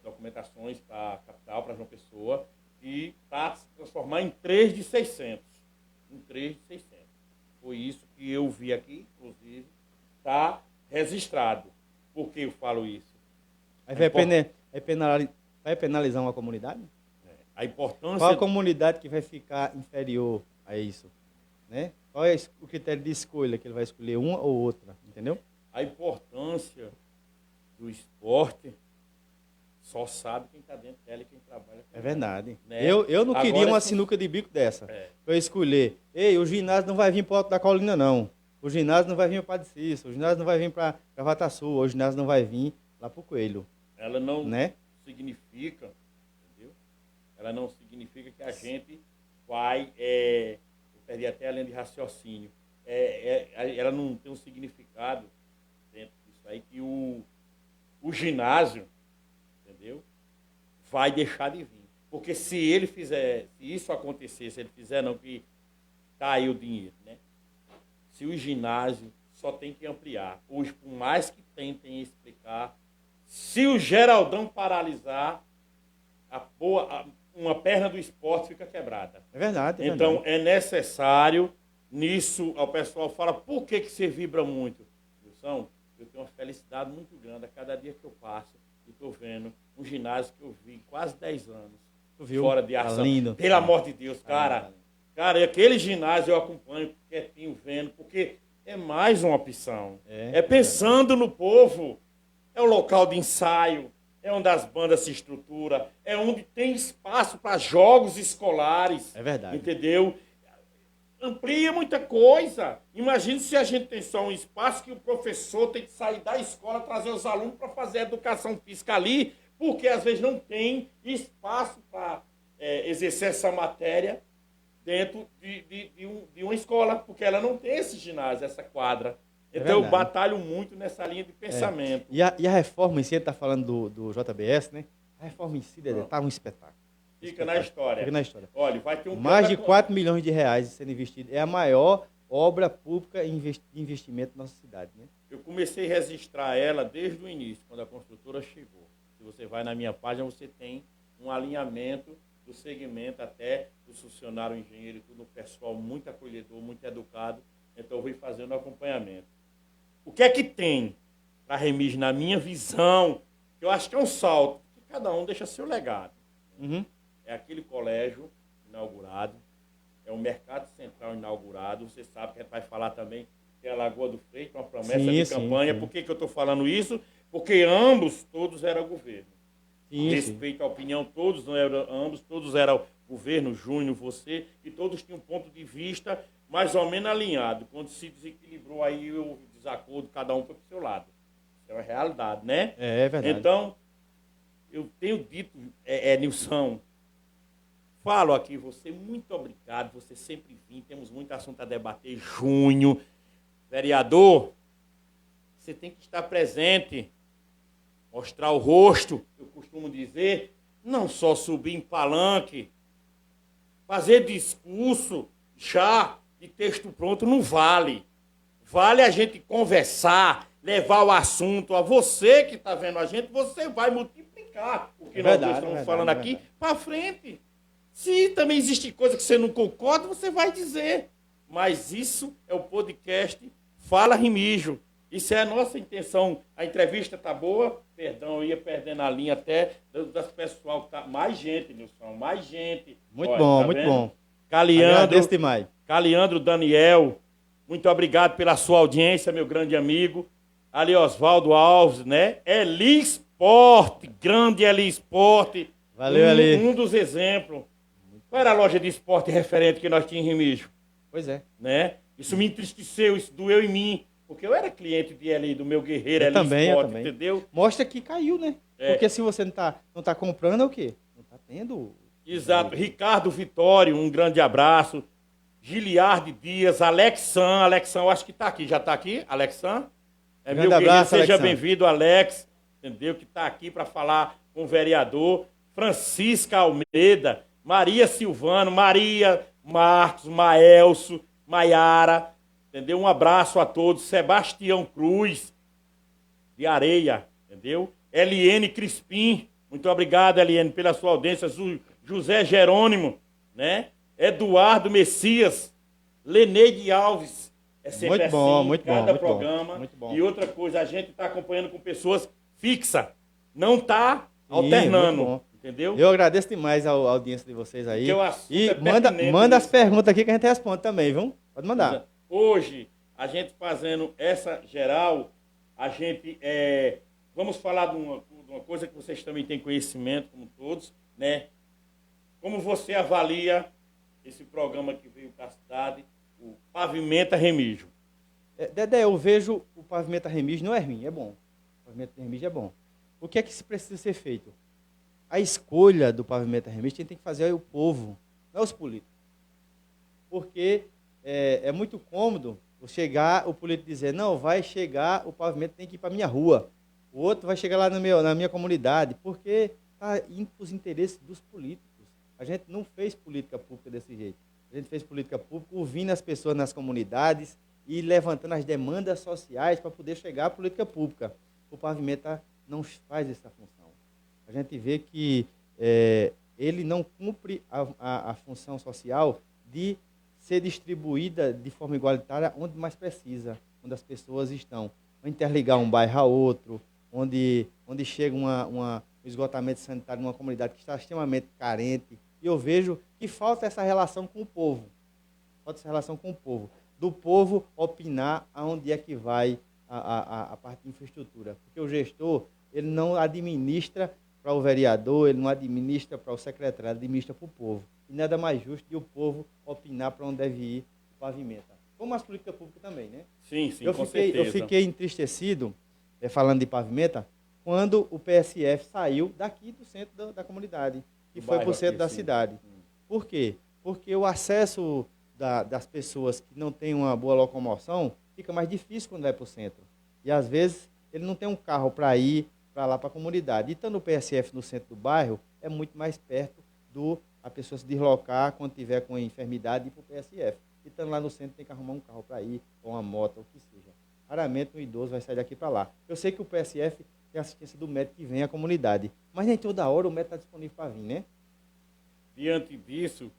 documentações para a capital, para João Pessoa, e está se transformar em 3 de 600. Em 3 de 600. Foi isso que eu vi aqui, inclusive, está registrado. Por que eu falo isso? Aí vai penalizar uma comunidade? A importância... Qual a comunidade que vai ficar inferior a isso? Né? Qual é o critério de escolha que ele vai escolher uma ou outra? Entendeu? A importância do esporte só sabe quem está dentro dela e quem trabalha com É verdade. Né? Eu não queria uma sinuca de bico dessa. Para eu escolher. Ei, o ginásio não vai vir para o Alto da Colina, não. O ginásio não vai vir para Padre Cícero. O ginásio não vai vir para Gravataçu. O ginásio não vai vir lá para o Coelho. Ela não né? significa, entendeu? Ela não significa que a gente vai... eu perdi até a linha de raciocínio. Ela não tem um significado dentro disso aí que o ginásio, entendeu? Vai deixar de vir. Porque se ele fizer, se isso acontecer, se ele fizer, não, que tá aí o dinheiro, né? Se o ginásio só tem que ampliar. Hoje, por mais que tentem explicar, se o Geraldão paralisar, uma perna do esporte fica quebrada. É verdade. Então, é necessário, nisso, o pessoal fala, por que você vibra muito? Wilson, eu tenho uma felicidade muito grande a cada dia que eu passo e estou vendo um ginásio que eu vi quase 10 anos fora de ação. Tá lindo. Pelo amor de Deus, cara. Cara, aquele ginásio eu acompanho quietinho, vendo, porque é mais uma opção. É pensando no povo. É o local de ensaio, é onde as bandas se estruturam, é onde tem espaço para jogos escolares. É verdade. Entendeu? Amplia muita coisa. Imagine se a gente tem só um espaço que o professor tem que sair da escola, trazer os alunos para fazer educação física ali, porque às vezes não tem espaço para exercer essa matéria dentro de uma escola, porque ela não tem esse ginásio, essa quadra. Então eu batalho muito nessa linha de pensamento. E a reforma em si, ele está falando do JBS, né? A reforma em si está um espetáculo. Fica na história. Fica na história. Olha, vai ter mais de 4 milhões de reais sendo investido. É a maior obra pública de investimento da nossa cidade, né? Eu comecei a registrar ela desde o início, quando a construtora chegou. Se você vai na minha página, você tem um alinhamento do segmento até do funcionário, engenheiro e tudo, o pessoal muito acolhedor, muito educado. Então eu vou fazendo o acompanhamento. O que é que tem para a Remis, na minha visão, que eu acho que é um salto, que cada um deixa seu legado. É aquele colégio inaugurado, é o Mercado Central inaugurado, você sabe que a gente vai falar também que é a Lagoa do Freito, uma promessa de campanha. Sim. Por que eu estou falando isso? Porque todos eram governo. Respeito à opinião, todos eram governo, Júnior, você, e todos tinham um ponto de vista mais ou menos alinhado. Quando se desequilibrou aí o desacordo, cada um foi para o seu lado. Isso é uma realidade, né? É verdade. Então, eu tenho dito, Nilson, falo aqui, você, muito obrigado, você sempre vem, temos muito assunto a debater. Júnior, vereador, você tem que estar presente, mostrar o rosto, eu costumo dizer, não só subir em palanque, fazer discurso já de texto pronto não vale. Vale a gente conversar, levar o assunto a você que está vendo a gente, você vai multiplicar o que nós dois estamos falando aqui para frente. Se também existe coisa que você não concorda, você vai dizer. Mas isso é o podcast Fala Remígio. Isso é a nossa intenção. A entrevista tá boa? Perdão, eu ia perdendo a linha até das pessoal que tá. Mais gente, Nilson, mais gente. Muito Olha, bom, tá muito vendo? bom. Caliandro, Agradeço demais. Caliandro Daniel, muito obrigado pela sua audiência, meu grande amigo. Ali Oswaldo Alves, né? Eli Sport, grande Eli Sport. Valeu, Eli. Um dos exemplos. Qual era a loja de esporte referente que nós tínhamos em Remígio? Pois é. Né? Isso me entristeceu, isso doeu em mim. Porque eu era cliente de Eli, do meu guerreiro Eu Eli também, Sport, eu também. entendeu? Mostra que caiu, né? É. Porque se você não tá comprando, é o quê? Não tá tendo. Exato. Ricardo Vitório, um grande abraço. Giliardi Dias, Alexan, eu acho que está aqui. Já está aqui, Alexan? É Grande meu querido, abraço, seja Alexan. bem-vindo, Alex, entendeu? Que está aqui para falar com o vereador. Francisca Almeida, Maria Silvano, Maria Marcos, Maelso, Maiara, entendeu? Um abraço a todos. Sebastião Cruz, de Areia, entendeu? Eliene Crispim, muito obrigado, Eliene, pela sua audiência. José Jerônimo, né? Eduardo Messias, Leneide Alves. É sempre Muito assim, bom, muito bom, cada muito bom, programa. muito bom. E outra coisa, a gente está acompanhando com pessoas fixas. Não está alternando, muito bom. entendeu? Eu agradeço demais a audiência de vocês aí. Porque o assunto E é manda pertinente as nisso. perguntas aqui que a gente responde também, viu? Pode mandar. Hoje, a gente fazendo essa geral, a gente vamos falar de uma coisa que vocês também têm conhecimento, como todos, né? Como você avalia esse programa que veio para a cidade, o Pavimenta Remígio? Dedé, eu vejo o Pavimenta Remígio não é ruim, é bom. O Pavimenta Remígio é bom. O que é que precisa ser feito? A escolha do Pavimenta Remígio tem que fazer o povo, não os políticos. Porque é muito cômodo o político dizer, não, vai chegar, o pavimento tem que ir para a minha rua. O outro vai chegar lá na minha comunidade, porque está indo para os interesses dos políticos. A gente não fez política pública desse jeito. A gente fez política pública ouvindo as pessoas nas comunidades e levantando as demandas sociais para poder chegar à política pública. O Pavimenta não faz essa função. A gente vê que ele não cumpre a função social de ser distribuída de forma igualitária onde mais precisa, onde as pessoas estão. Interligar um bairro a outro, onde chega um esgotamento sanitário numa comunidade que está extremamente carente. E eu vejo que falta essa relação com o povo. Falta essa relação com o povo. Do povo opinar aonde é que vai a parte de infraestrutura. Porque o gestor, ele não administra para o vereador, ele não administra para o secretário, ele administra para o povo. E nada mais justo de o povo opinar para onde deve ir o Pavimenta. Como as políticas públicas também, né? Sim, sim, Eu com fiquei certeza. entristecido, falando de Pavimenta, quando o PSF saiu daqui do centro da comunidade e Do foi bairro para o centro aqui, da sim. cidade. Por quê? Porque o acesso das pessoas que não têm uma boa locomoção fica mais difícil quando vai para o centro. E, às vezes, ele não tem um carro para ir para lá, para a comunidade. E estando o PSF no centro do bairro, é muito mais perto a pessoa se deslocar quando tiver com enfermidade e ir para o PSF. E estando lá no centro, tem que arrumar um carro para ir, ou uma moto, ou o que seja. Raramente um idoso vai sair daqui para lá. Eu sei que o PSF tem assistência do médico que vem à comunidade, mas nem toda hora o médico está disponível para vir, né? Diante disso,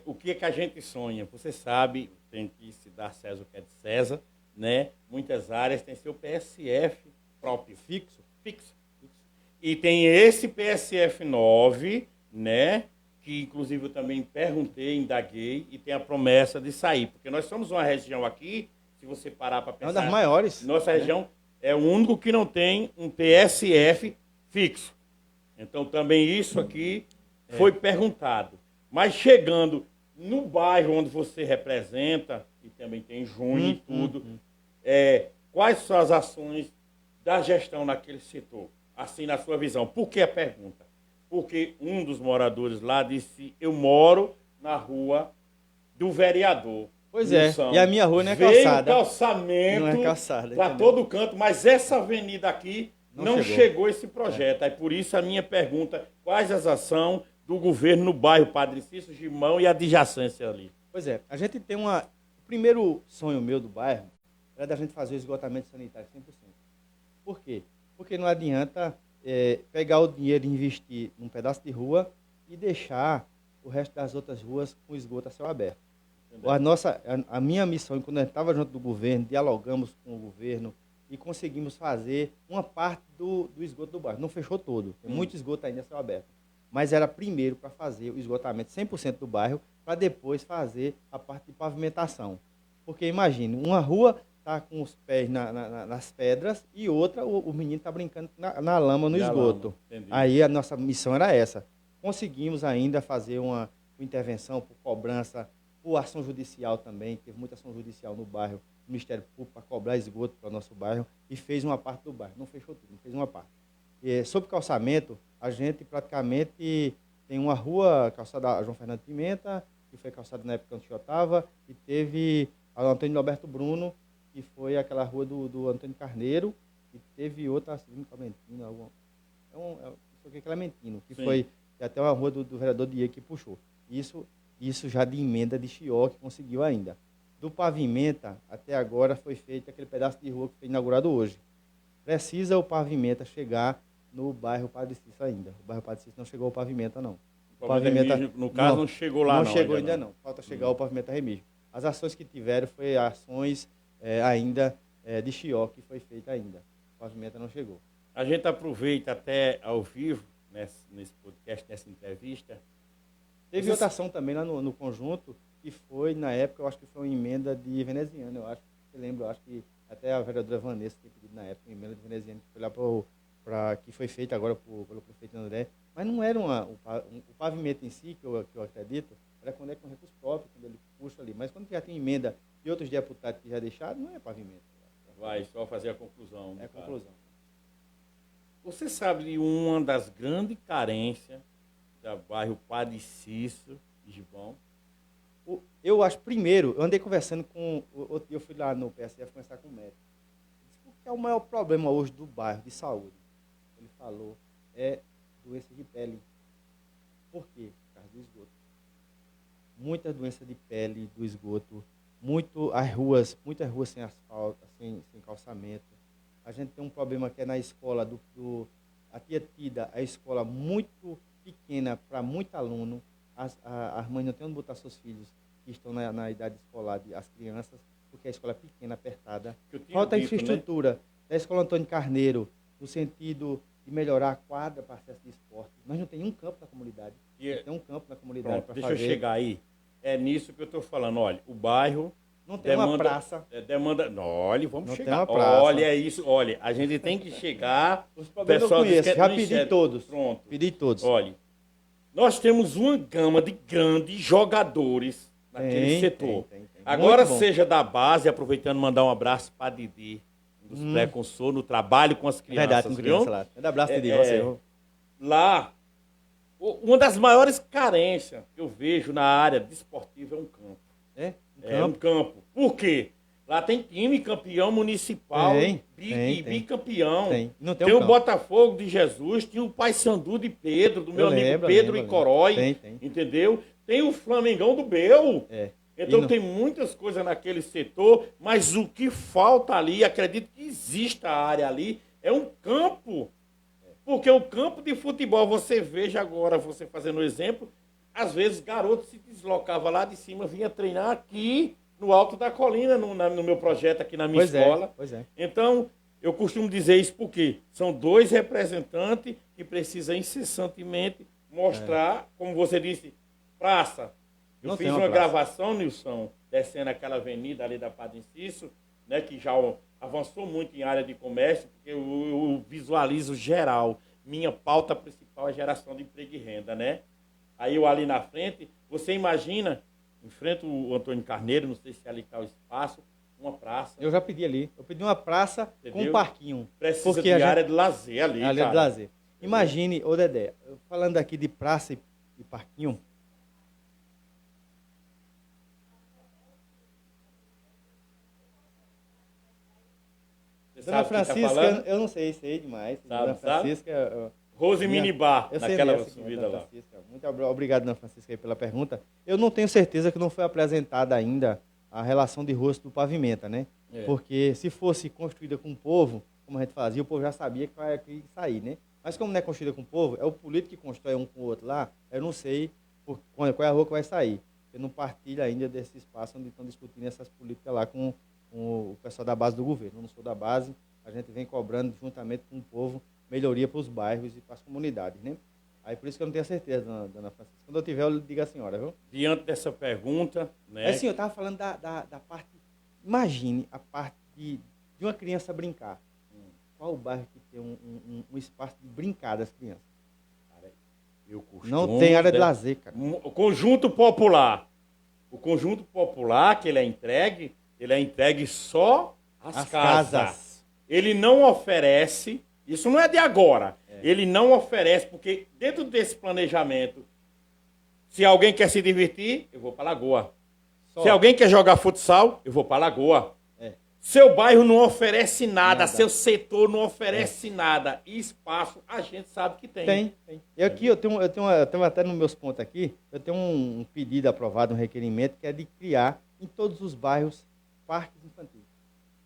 o que é que a gente sonha? Você sabe, tem que se dar César o que é de César, né? Muitas áreas têm seu PSF próprio, fixo. E tem esse PSF 9, né? Que inclusive eu também perguntei, indaguei, e tem a promessa de sair. Porque nós somos uma região aqui, se você parar para É pensar... uma das maiores. Nossa região é o único que não tem um PSF fixo. Então também isso aqui foi perguntado. Mas chegando no bairro onde você representa, e também tem junho e tudo, quais são as ações da gestão naquele setor? Assim, na sua visão. Por que a pergunta? Porque um dos moradores lá disse, eu moro na rua do vereador. Pois é, Wilson. e a minha rua não é Veio calçada. calçamento Não é calçada, para entendeu? todo canto, mas essa avenida aqui não chegou esse projeto. É por isso a minha pergunta, quais as ações do governo no bairro Padre Cícero, Gimão e adjacência ali? Pois é, a gente tem o primeiro sonho meu do bairro era da gente fazer o esgotamento sanitário 100%. Por quê? Porque não adianta pegar o dinheiro e investir num pedaço de rua e deixar o resto das outras ruas com esgoto a céu aberto. A minha missão, quando eu estava junto do governo, dialogamos com o governo e conseguimos fazer uma parte do esgoto do bairro. Não fechou todo, tem muito esgoto ainda a céu aberto. Mas era primeiro para fazer o esgotamento 100% do bairro, para depois fazer a parte de pavimentação. Porque imagine, uma rua está com os pés nas pedras e outra, o menino está brincando na lama, no esgoto. Aí a nossa missão era essa. Conseguimos ainda fazer uma intervenção por cobrança, por ação judicial também, teve muita ação judicial no bairro, o Ministério Público para cobrar esgoto para o nosso bairro e fez uma parte do bairro, não fechou tudo, fez uma parte. Sobre calçamento, a gente praticamente tem uma rua, calçada João Fernando Pimenta, que foi calçada na época que eu estava, e teve a Antônio Roberto Bruno, que foi aquela rua do Antônio Carneiro, e teve outra, Clementino, Clementino, que Sim. Foi até uma rua do vereador Diego que puxou. Isso já de emenda de Chió, que conseguiu ainda. Do Pavimenta, até agora foi feito aquele pedaço de rua que foi inaugurado hoje. Precisa o Pavimenta chegar no bairro Padre Cícero ainda. O bairro Padre Cícero não chegou ao Pavimenta, não. O Pavimenta, no caso, não chegou lá, não. Não chegou ainda, não. Falta chegar ao Pavimenta Remígio. As ações que tiveram foi ações ainda de Chió, que foi feita ainda. O Pavimenta não chegou. A gente aproveita até ao vivo, nesse podcast, nessa entrevista. Teve outra ação também lá no conjunto, que foi, na época, eu acho que foi uma emenda de veneziano, eu acho. Eu lembro, eu acho que até a vereadora Vanessa tinha pedido na época uma emenda de veneziano, que foi lá que foi feita agora pelo prefeito André. Mas não era o pavimento em si, que eu acredito, era quando é com recurso próprio, quando ele puxa ali. Mas quando já tem emenda de outros deputados que já deixaram, não é pavimento. Vai só fazer a conclusão. É a conclusão. Você sabe de uma das grandes carências do bairro Padre Cícero, Gibão? Eu acho, primeiro, eu andei conversando eu fui lá no PSF conversar com o médico. Qual que é o maior problema hoje do bairro de saúde? Ele falou, doença de pele. Por quê? Por causa do esgoto. Muita doença de pele do esgoto, muitas ruas sem asfalto, sem calçamento. A gente tem um problema que é na escola a tia Tida, a escola muito pequena para muito aluno. As mães não têm onde botar seus filhos que estão na idade escolar, as crianças, porque a escola é pequena, apertada. Falta a infraestrutura, né? Da escola Antônio Carneiro, no sentido de melhorar a quadra para acesso de esporte. Nós não temos um campo na comunidade. Tem um campo na comunidade para fazer. Deixa eu chegar aí. É nisso que eu estou falando. Olha, o bairro não tem uma praça. Olha, vamos não chegar. Tem uma praça. Olha, é isso. Olha, a gente tem que chegar. Os problemas eu conheço, já pedi todos. Pronto. Pedi todos. Olha, nós temos uma gama de grandes jogadores naquele setor. Tem. Agora, seja da base, aproveitando mandar um abraço para Didi, dos precursores, no trabalho com as crianças. Verdade, com criança lá. É da abraço, Didi. Lá, uma das maiores carências que eu vejo na área desportiva é um campo. Um campo. Por quê? Lá tem time campeão municipal e bicampeão. Tem o Botafogo de Jesus, tem o Paysandu de Pedro, do meu amigo Pedro Icorói, entendeu? Tem o Flamengão do Bel. Então tem muitas coisas naquele setor, mas o que falta ali, acredito que exista a área ali, é um campo. Porque o campo de futebol, você veja agora, você fazendo o exemplo, às vezes garoto se deslocava lá de cima, vinha treinar aqui no alto da colina, no meu projeto aqui na minha escola. Então, eu costumo dizer isso porque são dois representantes que precisam incessantemente mostrar, como você disse, praça. Eu fiz uma gravação, Nilson, descendo aquela avenida ali da Padre Cícero, né, que já avançou muito em área de comércio, porque eu visualizo geral. Minha pauta principal é geração de emprego e renda, né? Aí eu ali na frente, você imagina, em frente o Antônio Carneiro, não sei se ali está o espaço, uma praça. Eu já pedi ali. Eu pedi uma praça com um parquinho. Precisa de área de lazer ali, área de lazer. Imagine, ô Dedé, falando aqui de praça e parquinho, Dona Francisca, eu não sei demais. Dona Francisca... Rose Minibar, naquela subida lá. Muito obrigado, Dona Francisca, aí, pela pergunta. Eu não tenho certeza que não foi apresentada ainda a relação de rosto do pavimenta, né? É. Porque se fosse construída com o povo, como a gente fazia, o povo já sabia que ia sair, né? Mas como não é construída com o povo, é o político que constrói um com o outro lá, eu não sei qual é a rua que vai sair. Eu não partilho ainda desse espaço onde estão discutindo essas políticas lá com o pessoal da base do governo. Eu não sou da base, a gente vem cobrando juntamente com o povo melhoria para os bairros e para as comunidades, né? Aí por isso que eu não tenho certeza, dona Francisca. Quando eu tiver, eu digo à senhora, viu? Diante dessa pergunta, né? É assim, eu estava falando da parte. Imagine a parte de uma criança brincar. Qual o bairro que tem um espaço de brincar das crianças? Eu costumo, Não tem área de lazer, cara. O conjunto popular. O conjunto popular que ele é entregue só às casas. Ele não oferece, isso não é de agora. Ele não oferece, porque dentro desse planejamento, se alguém quer se divertir, eu vou para a lagoa. Só. Se alguém quer jogar futsal, eu vou para a lagoa. Seu bairro não oferece nada, seu setor não oferece nada. E espaço a gente sabe que tem. Tem. E aqui eu tenho até nos meus pontos aqui, eu tenho um pedido aprovado, um requerimento, que é de criar em todos os bairros parques infantis.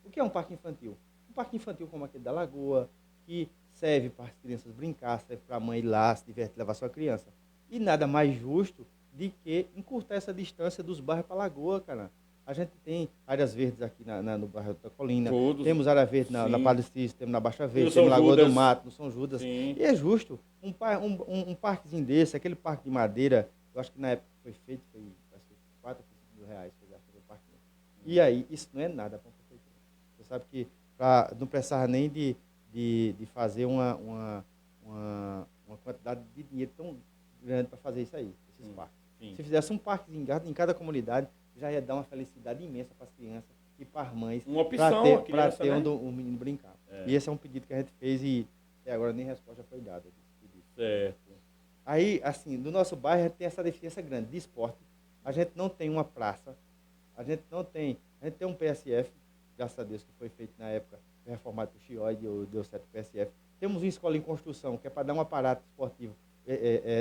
O que é um parque infantil? Um parque infantil como aquele da Lagoa, que serve para as crianças brincar, serve para a mãe ir lá, se divertir, levar sua criança. E nada mais justo de que encurtar essa distância dos bairros para a Lagoa, cara. A gente tem áreas verdes aqui no bairro da Colina, temos área verde na Padre Cícero, temos na Baixa Verde, temos na Lagoa do Mato, no São Judas. Sim. E é justo um parquezinho desse, aquele parque de madeira, eu acho que na época foi feito, foi 4 ou 5 mil reais para fazer o parquinho. E aí, isso não é nada para a prefeitura. Você sabe que não precisava nem de fazer uma quantidade de dinheiro tão grande para fazer isso aí, esses parques. Sim. Se fizesse um parquezinho em cada comunidade, já ia dar uma felicidade imensa para as crianças e para as mães. Uma opção para ter onde o menino brincar. E esse é um pedido que a gente fez e até agora nem resposta foi dada. Certo. Aí, assim, no nosso bairro a gente tem essa deficiência grande de esporte. A gente não tem uma praça, a gente tem um PSF, graças a Deus, que foi feito na época, foi reformado por Chioi, deu certo o PSF. Temos uma escola em construção, que é para dar um aparato esportivo,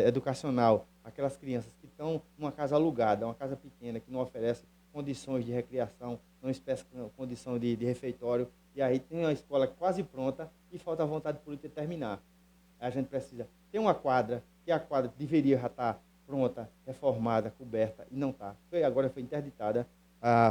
educacional, aquelas crianças que estão numa casa alugada, uma casa pequena, que não oferece condições de recreação, não oferece condição de refeitório, e aí tem uma escola quase pronta e falta a vontade política de terminar. A gente precisa ter uma quadra, que a quadra deveria já estar pronta, reformada, coberta, e não está. Agora foi interditada,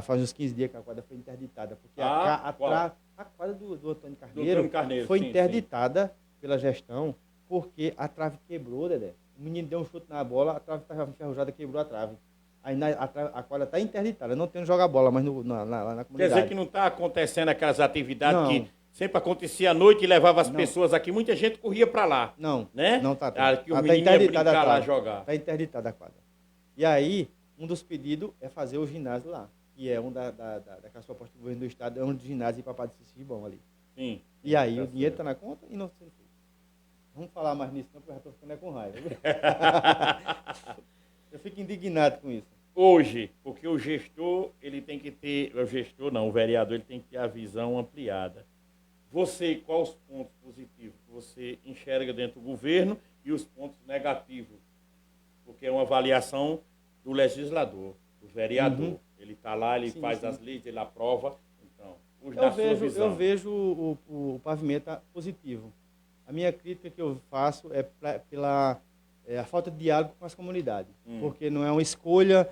faz uns 15 dias que a quadra foi interditada, porque a quadra do Antônio Carneiro foi interditada pela gestão, porque a trave quebrou, Dedé. O menino deu um chute na bola, a trave estava enferrujada, quebrou a trave. Aí a quadra está interditada, não tem jogar bola, mas lá na comunidade. Quer dizer que não está acontecendo aquelas atividades que sempre acontecia à noite e levava as pessoas aqui, muita gente corria para lá. Não, né? Não está. Que o menino ia brincar lá, jogar. Está interditada a quadra. E aí, um dos pedidos é fazer o ginásio lá, que é um daquelas propostas do governo do estado, é um ginásio para Padre Cícero bom ali. Sim. E aí, o dinheiro está na conta e não sendo feito. Vamos falar mais nisso, não, porque eu já estou ficando com raiva. Eu fico indignado com isso. Hoje, porque o gestor, ele tem que ter, o vereador, ele tem que ter a visão ampliada. Você, quais os pontos positivos que você enxerga dentro do governo e os pontos negativos? Porque é uma avaliação do legislador, do vereador. Uhum. Ele está lá, ele faz as leis, ele aprova. Então, eu vejo o pavimento positivo. A minha crítica que eu faço é pela a falta de diálogo com as comunidades. Porque não é uma escolha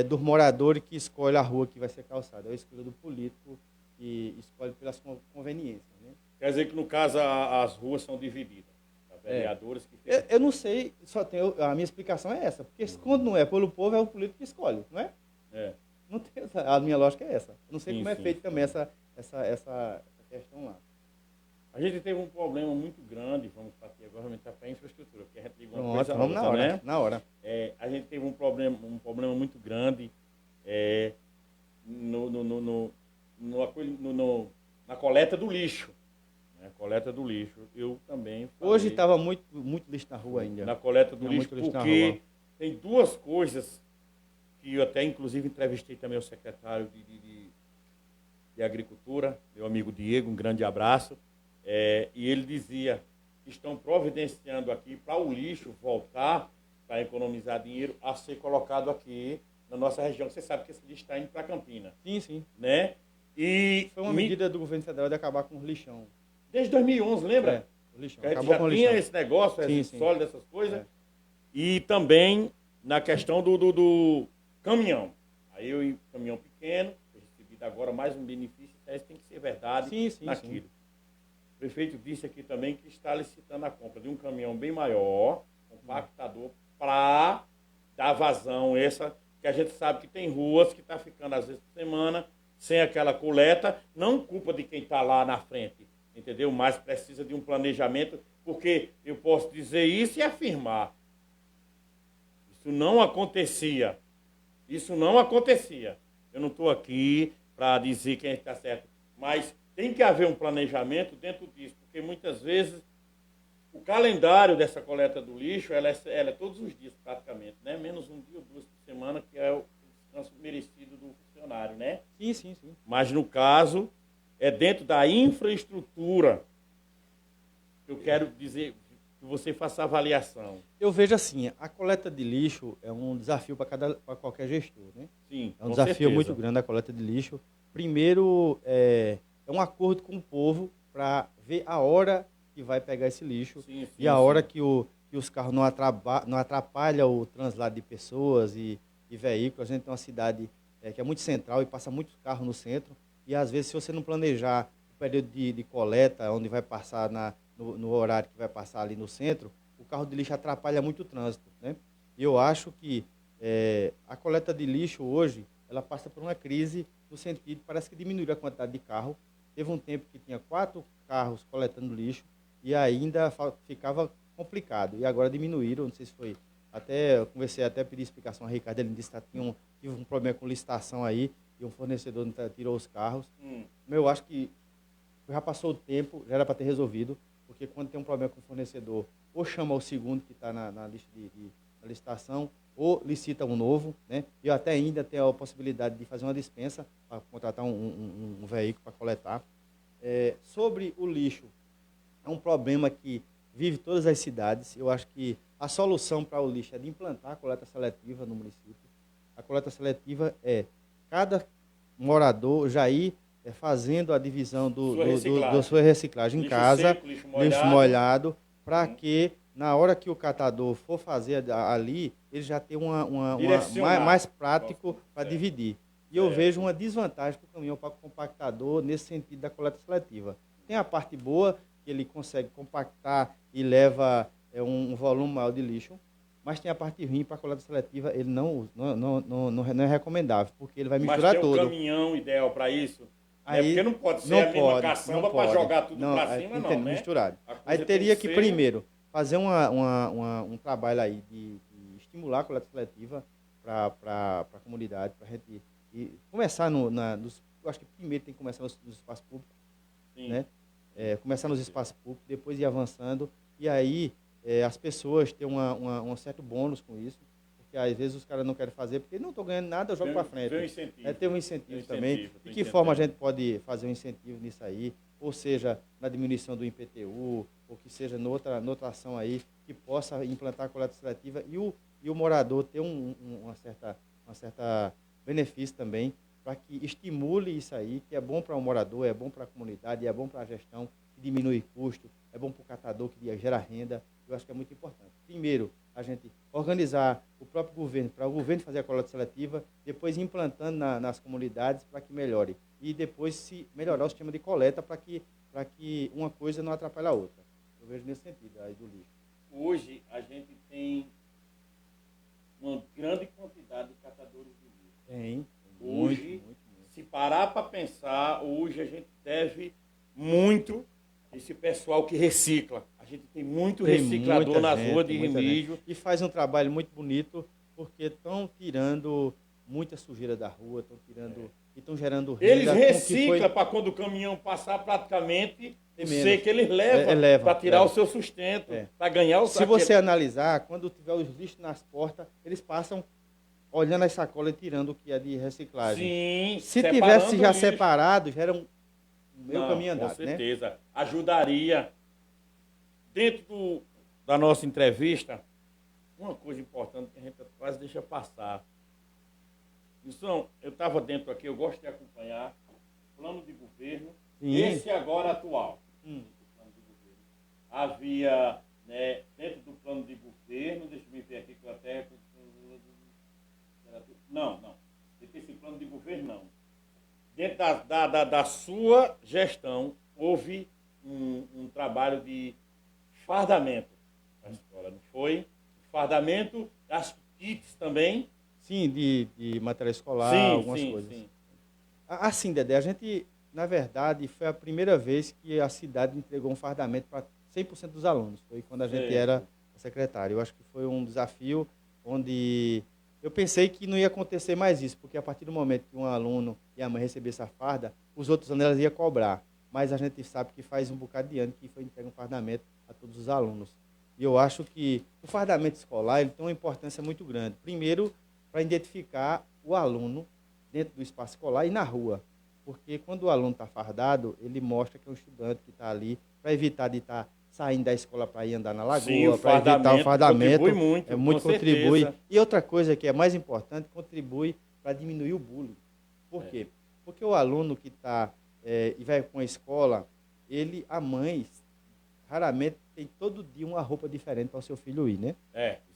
dos moradores que escolhe a rua que vai ser calçada, é uma escolha do político que escolhe pelas conveniências. Né? Quer dizer que, no caso, as ruas são divididas. Vereadores que eu não sei, a minha explicação é essa. Porque quando não é pelo povo, é o político que escolhe, não é? Não tem, a minha lógica é essa. Eu não sei como é feito também essa questão lá. A gente teve um problema muito grande, vamos partir agora para a infraestrutura, porque a gente teve uma coisa vamos outra, né? Na hora. A gente teve um problema muito grande na coleta do lixo. Coleta do lixo. Eu também falei, hoje estava muito lixo na rua ainda. Na coleta do lixo, porque tem duas coisas que eu até, inclusive, entrevistei também o secretário de Agricultura, meu amigo Diego, um grande abraço. E ele dizia que estão providenciando aqui para o lixo voltar, para economizar dinheiro, a ser colocado aqui na nossa região. Você sabe que esse lixo está indo para Campina, Sim, sim. né? E Foi uma medida do governo federal de acabar com o lixão. desde 2011, lembra? É, o lixão. Que a gente Acabou já com o tinha lixão. esse negócio, Sim, esse sim. sólido, essas coisas. É. E também na questão do caminhão. Aí eu, caminhão pequeno, foi recebido agora mais um benefício, isso tem que ser verdade Sim, sim, naquilo. sim. O prefeito disse aqui também que está licitando a compra de um caminhão bem maior, compactador, para dar vazão essa, que a gente sabe que tem ruas que está ficando às vezes por semana sem aquela coleta, não culpa de quem está lá na frente, entendeu? Mas precisa de um planejamento, porque eu posso dizer isso e afirmar. Isso não acontecia. Isso não acontecia. Eu não estou aqui para dizer quem está certo, mas tem que haver um planejamento dentro disso, porque muitas vezes o calendário dessa coleta do lixo, ela é todos os dias praticamente, né? Menos um dia ou duas por semana, que é o descanso merecido do funcionário, né? Sim, sim, sim. Mas no caso, é dentro da infraestrutura. Eu quero dizer que você faça a avaliação. Eu vejo assim, a coleta de lixo é um desafio para qualquer gestor, né? Sim, É um com desafio certeza. muito grande a coleta de lixo. Primeiro, é um acordo com o povo para ver a hora que vai pegar esse lixo Sim, sim, e a sim. hora que os carros não atrapalham o translado de pessoas e veículos. A gente tem uma cidade que é muito central e passa muitos carros no centro. E, às vezes, se você não planejar o período de coleta, onde vai passar no horário que vai passar ali no centro, o carro de lixo atrapalha muito o trânsito, né? E eu acho que a coleta de lixo hoje, ela passa por uma crise no sentido, parece que diminuiu a quantidade de carro. Teve um tempo que tinha 4 carros coletando lixo e ainda ficava complicado. E agora diminuíram, não sei se foi... eu conversei, até pedi explicação a Ricardo, ele disse que tive um problema com licitação aí e um fornecedor tirou os carros. Mas eu acho que já passou o tempo, já era para ter resolvido, porque quando tem um problema com o fornecedor, ou chama o segundo que está na lista da licitação, ou licita um novo, né? E até ainda tem a possibilidade de fazer uma dispensa para contratar um veículo para coletar. Sobre o lixo, é um problema que vive todas as cidades. Eu acho que a solução para o lixo é de implantar a coleta seletiva no município. A coleta seletiva é cada morador já ir fazendo a divisão da sua reciclagem em Lixo casa, seco, lixo molhado, para que na hora que o catador for fazer ali, ele já tenha mais prático para dividir. E eu vejo uma desvantagem para o caminhão compactador nesse sentido da coleta seletiva. Tem a parte boa, que ele consegue compactar e leva um volume maior de lixo, mas tem a parte ruim para a coleta seletiva, ele não é recomendável, porque ele vai misturar tudo. Mas tem um todo. caminhão ideal para isso? Aí, porque não pode ser a mesma caçamba para jogar tudo para cima, não, né? Misturado. A coisa Aí tem teria que que ser- primeiro, fazer um trabalho aí de estimular a coleta seletiva para a comunidade, para a gente começar eu acho que primeiro tem que começar nos espaços públicos, Sim. né? Começar nos espaços públicos, depois ir avançando, e aí as pessoas têm um certo bônus com isso, porque às vezes os caras não querem fazer, porque não estou ganhando nada, eu jogo para frente. Vem um incentivo. Tem um incentivo também. incentivo, De tô que forma a entendendo. gente pode fazer um incentivo nisso aí? Ou seja, na diminuição do IPTU, ou que seja noutra ação aí, que possa implantar a coleta seletiva e o morador ter uma certa benefício também, para que estimule isso aí, que é bom para o morador, é bom para a comunidade, é bom para a gestão, que diminui custo, é bom para o catador, que gera renda. Eu acho que é muito importante. Primeiro, a gente organizar o próprio governo, para o governo fazer a coleta seletiva, depois implantando nas comunidades para que melhore. E depois se melhorar o sistema de coleta para que uma coisa não atrapalhe a outra. Eu vejo nesse sentido aí do lixo. Hoje a gente tem uma grande quantidade de catadores de lixo. Tem. Hoje, Muito. se parar para pensar, hoje a gente deve muito esse pessoal que recicla. A gente tem muito Tem reciclador muita nas gente, ruas de muita Remígio. E faz um trabalho muito bonito, porque estão tirando muita sujeira da rua, estão tirando e estão gerando renda. Eles com que reciclam para quando o caminhão passar praticamente Tem o menos. seco eles levam Leva, para tirar leva. o seu sustento, É. para ganhar o Se você analisar, quando tiver os lixos nas portas, eles passam olhando as sacolas e tirando o que é de reciclagem. Sim, Se separando tivesse já o lixo. separado, já era um meio Não, caminho andado, com né? certeza. Ajudaria. Dentro da nossa entrevista, uma coisa importante que a gente quase deixa passar. Nilson, eu estava dentro aqui, eu gosto de acompanhar o plano de governo, Sim. esse agora atual. O plano de governo. Havia, né, dentro do plano de governo, deixa eu ver aqui que eu até... Não. Dentro desse plano de governo, não. Dentro da sua gestão, houve um trabalho de fardamento na escola, não foi? Fardamento, das kits também. Sim, de material escolar, Sim, algumas sim, coisas. sim. Assim, Dedé, a gente, na verdade, foi a primeira vez que a cidade entregou um fardamento para 100% dos alunos. Foi quando a gente Sei. era secretário. Eu acho que foi um desafio onde eu pensei que não ia acontecer mais isso, porque a partir do momento que um aluno e a mãe recebessem a farda, os outros anos elas iam cobrar. Mas a gente sabe que faz um bocado de ano que foi entregue um fardamento a todos os alunos. E eu acho que o fardamento escolar ele tem uma importância muito grande. Primeiro, para identificar o aluno dentro do espaço escolar e na rua. Porque quando o aluno está fardado, ele mostra que é um estudante que está ali, para evitar de estar saindo da escola para ir andar na Sim, o lagoa, para evitar o fardamento. contribui muito, É muito com contribui. certeza. E outra coisa que é mais importante, contribui para diminuir o bullying. Por quê? Porque o aluno que está e vai com a escola, a mãe, raramente tem todo dia uma roupa diferente para o seu filho ir, né?